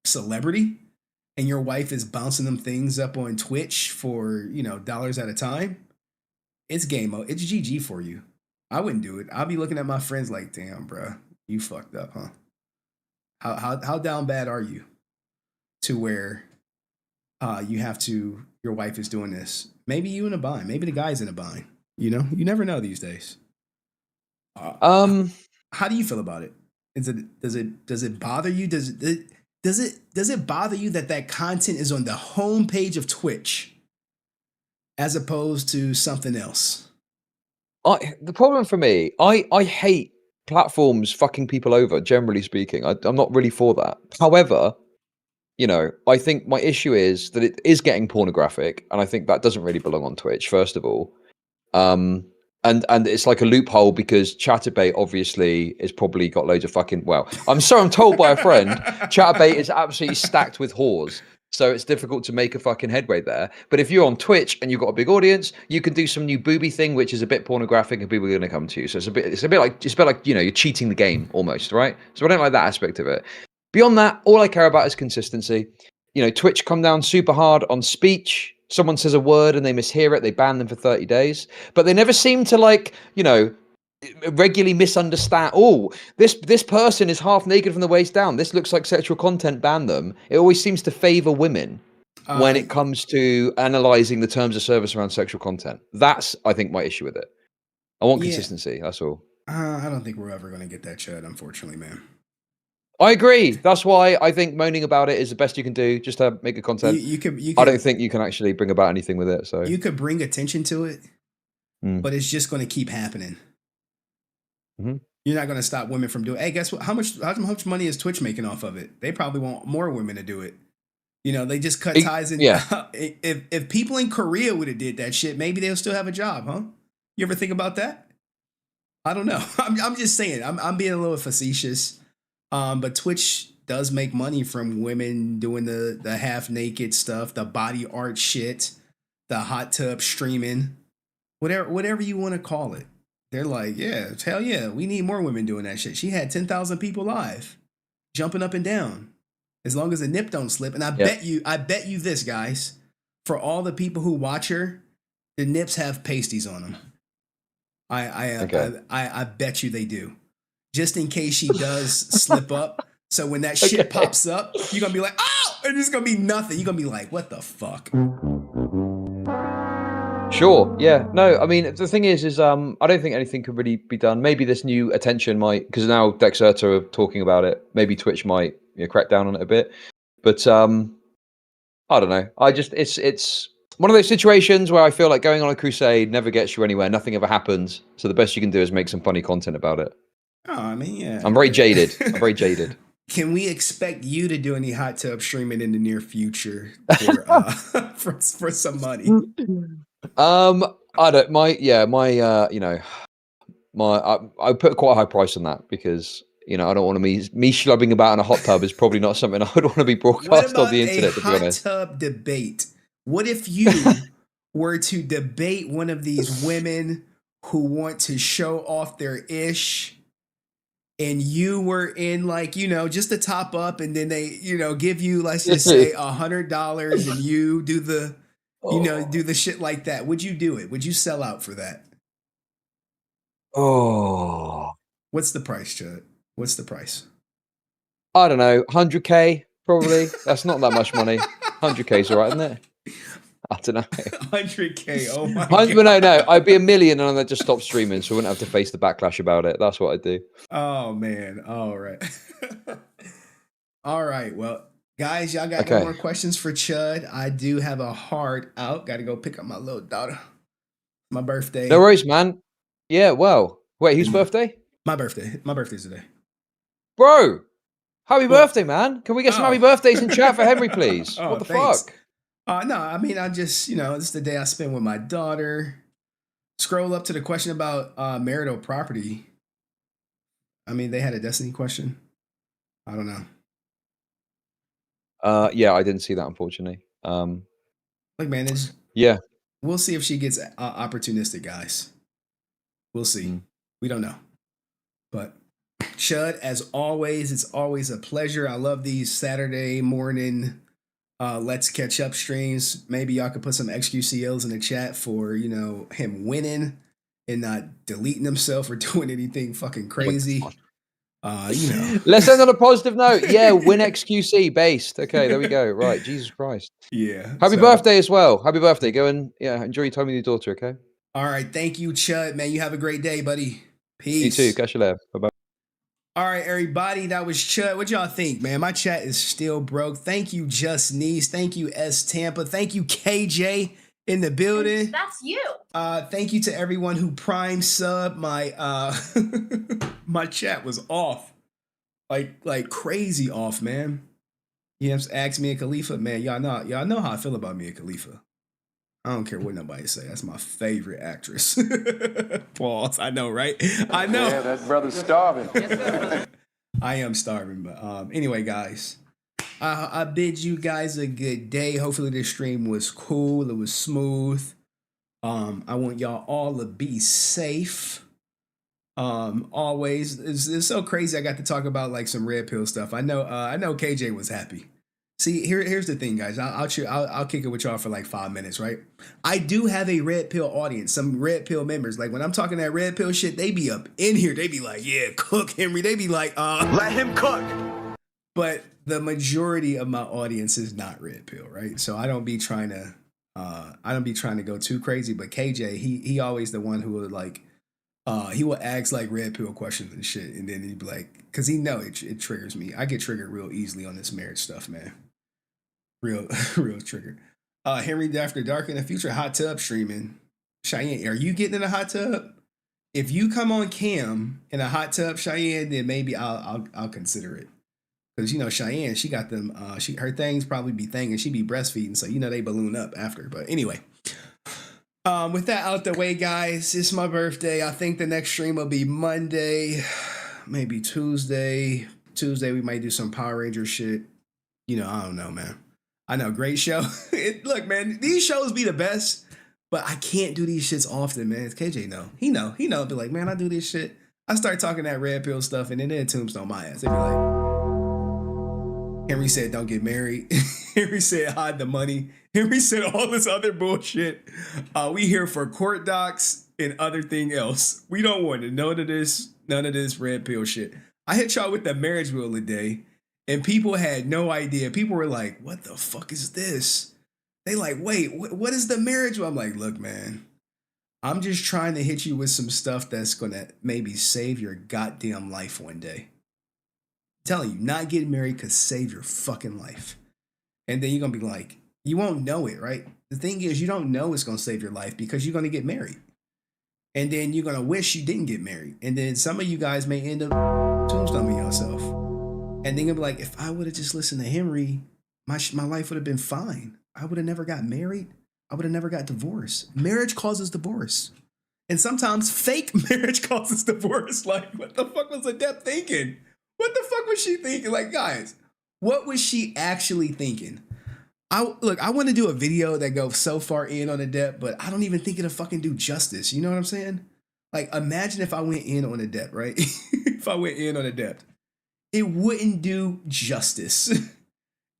celebrity and your wife is bouncing them things up on Twitch for, dollars at a time, it's game mode. It's GG for you. I wouldn't do it. I'll be looking at my friends like, damn, bro, you fucked up, huh? How down bad are you to where your wife is doing this? Maybe you in a bind. Maybe the guy's in a bind. You never know these days. How do you feel about it? Does it bother you? Does it bother you that content is on the homepage of Twitch as opposed to something else? The problem for me, I hate platforms fucking people over, generally speaking. I'm not really for that. However, I think my issue is that it is getting pornographic, and I think that doesn't really belong on Twitch, first of all. and it's like a loophole because Chatterbait obviously is probably got loads of fucking, well, I'm told by a friend, Chatterbait is absolutely stacked with whores. So it's difficult to make a fucking headway there. But if you're on Twitch and you've got a big audience, you can do some new booby thing, which is a bit pornographic, and people are going to come to you. So it's a bit like you're cheating the game almost, right? So I don't like that aspect of it. Beyond that, all I care about is consistency. Twitch come down super hard on speech. Someone says a word and they mishear it, they ban them for 30 days. But they never seem to regularly misunderstand. Oh, this person is half naked from the waist down. This looks like sexual content, ban them. It always seems to favor women when it comes to analyzing the terms of service around sexual content. That's, I think, my issue with it. I want consistency, that's all. I don't think we're ever going to get that shut, unfortunately, man. I agree. That's why I think moaning about it is the best you can do, just to make a content. You could, I don't think you can actually bring about anything with it. So you could bring attention to it, but it's just going to keep happening. Mm-hmm. You're not going to stop women from doing. Hey, guess what? How much money is Twitch making off of it? They probably want more women to do it. They just cut ties. If people in Korea would have did that shit, maybe they'll still have a job, huh? You ever think about that? I don't know. I'm just saying. I'm being a little facetious. But Twitch does make money from women doing the half naked stuff, the body art shit, the hot tub streaming, whatever you want to call it. They're like, yeah, hell yeah, we need more women doing that shit. She had 10,000 people live, jumping up and down, as long as the nip don't slip. And I bet you this, guys, for all the people who watch her, the nips have pasties on them. I bet you they do. Just in case she does slip up. So when that shit pops up, you're going to be like, oh, and it's going to be nothing. You're going to be like, what the fuck? Sure. Yeah. No, I mean, the thing is I don't think anything could really be done. Maybe this new attention might, because now Dexerta are talking about it, maybe Twitch might crack down on it a bit. But I don't know. It's one of those situations where I feel like going on a crusade never gets you anywhere. Nothing ever happens. So the best you can do is make some funny content about it. Oh, I mean, yeah. I'm very jaded. Can we expect you to do any hot tub streaming in the near future for some money? I don't. I put quite a high price on that because I don't want to me schlubbing about in a hot tub is probably not something I would want to be broadcast on the internet. To be honest, hot tub debate. What if you were to debate one of these women who want to show off their ish? And you were in just the top up, and then they, give you, let's just say $100, and you do the, do the shit like that. Would you do it? Would you sell out for that? Oh, what's the price, Chud? What's the price? I don't know, 100K probably. That's not that much money. 100K is all right, isn't it? I don't know. 100K. Oh my god. No. I'd be $1 million and I'd just stop streaming, so I wouldn't have to face the backlash about it. That's what I'd do. Oh man. All right. All right. Well, guys, y'all got no more questions for Chud. I do have a hard out. Got to go pick up my little daughter. My birthday. No worries, man. Yeah. Well, wait. Whose birthday? My birthday. My birthday's today. Bro, happy birthday, man. Can we get some happy birthdays in chat for Henry, please? What the fuck? No, I mean, I just, it's the day I spend with my daughter. Scroll up to the question about marital property. I mean, they had a Destiny question. I don't know. Yeah, I didn't see that, unfortunately. Man, yeah. We'll see if she gets opportunistic, guys. We'll see. We don't know. But Chud, as always, it's always a pleasure. I love these Saturday morning let's catch up streams. Maybe y'all could put some XQCLs in the chat for, him winning and not deleting himself or doing anything fucking crazy. Let's end on a positive note. Yeah, win XQC based. Okay, there we go. Right, Jesus Christ. Yeah. Happy birthday as well. Happy birthday. Go and enjoy your time with your daughter. Okay. All right, thank you, Chud. Man, you have a great day, buddy. Peace. You too. Catch you later. Bye bye. All right, everybody, that was Chud. What y'all think, man? My chat is still broke. Thank you, Just Niece. Thank you, S Tampa. Thank you, KJ in the building. That's you. Thank you to everyone who prime sub. My my chat was off, like crazy off, man. You have to ask Mia Khalifa, man. Y'all know how I feel about Mia Khalifa. I don't care what nobody say. That's my favorite actress. Pause. I know, right? I know. Yeah, that brother's starving. I am starving, but anyway, guys, I bid you guys a good day. Hopefully this stream was cool. It was smooth. I want y'all all to be safe. Always. It's so crazy. I got to talk about like some red pill stuff. I know KJ was happy. See, here's the thing, guys. I'll kick it with y'all for like 5 minutes, right? I do have a red pill audience, some red pill members. Like when I'm talking that red pill shit, they be up in here. They be like, yeah, cook, Henry. They be like, let him cook. But the majority of my audience is not red pill, right? So I don't be trying to go too crazy. But KJ, he always the one who would like, he will ask like red pill questions and shit, and then he'd be like, cause he know it triggers me. I get triggered real easily on this marriage stuff, man. Real trigger. Henry After Dark in the future, hot tub streaming. Cheyenne, are you getting in a hot tub? If you come on cam in a hot tub, Cheyenne, then maybe I'll consider it. Cause you know Cheyenne, she got them. Her things probably be thing, and she be breastfeeding, so you know they balloon up after. But anyway, with that out the way, guys, it's my birthday. I think the next stream will be Monday, maybe Tuesday. Tuesday we might do some Power Ranger shit. You know, I don't know, man. I know, great show. Look, man, these shows be the best, but I can't do these shits often, man. It's KJ know. He know. Be like, man, I do this shit. I start talking that red pill stuff, and then they tombstone my ass. They be like, Henry said, don't get married. Henry said, hide the money. Henry said all this other bullshit. We here for court docs and other thing else. We don't want to know none of this red pill shit. I hit y'all with the marriage wheel today. And people had no idea. People were like, what the fuck is this? They like, wait, what is the marriage? I'm like, look, man, I'm just trying to hit you with some stuff that's going to maybe save your goddamn life one day. I'm telling you, not getting married could save your fucking life. And then you're going to be like, you won't know it, right? The thing is, you don't know it's going to save your life because you're going to get married. And then you're going to wish you didn't get married. And then some of you guys may end up tombstoning yourself. And then you'll be like, if I would have just listened to Henry, my life would have been fine. I would have never got married. I would have never got divorced. Marriage causes divorce. And sometimes fake marriage causes divorce. Like, what the fuck was Adept thinking? What the fuck was she thinking? Like, guys, what was she actually thinking? I want to do a video that goes so far in on Adept, but I don't even think it'll fucking do justice. You know what I'm saying? Like, imagine if I went in on Adept, right? If I went in on Adept. It wouldn't do justice.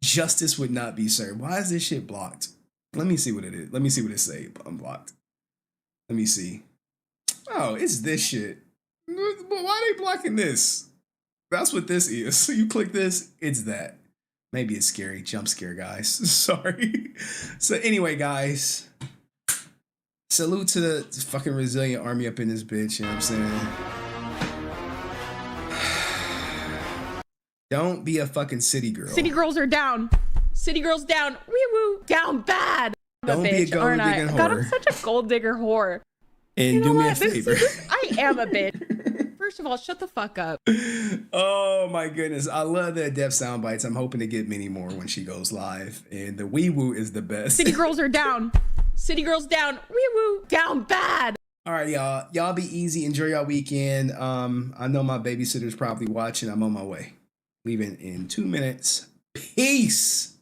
Justice would not be served. Why is this shit blocked? Let me see what it is. Let me see what it say. Unblocked. Let me see. Oh, it's this shit. But why are they blocking this? That's what this is. So you click this, it's that. Maybe it's scary. Jump scare, guys. Sorry. So anyway, guys. Salute to the fucking resilient army up in this bitch. You know what I'm saying? Don't be a fucking city girl. City girls are down. City girls down. Wee woo. Down bad. Don't be a gold digging whore. God, I'm such a gold digger whore. And you know do me what? a favor. I am a bitch. First of all, shut the fuck up. Oh my goodness. I love the Adept sound bites. I'm hoping to get many more when she goes live. And the wee woo is the best. City girls are down. City girls down. Wee woo. Down bad. All right, y'all. Y'all be easy. Enjoy your weekend. I know my babysitter's probably watching. I'm on my way. Leaving in 2 minutes. Peace.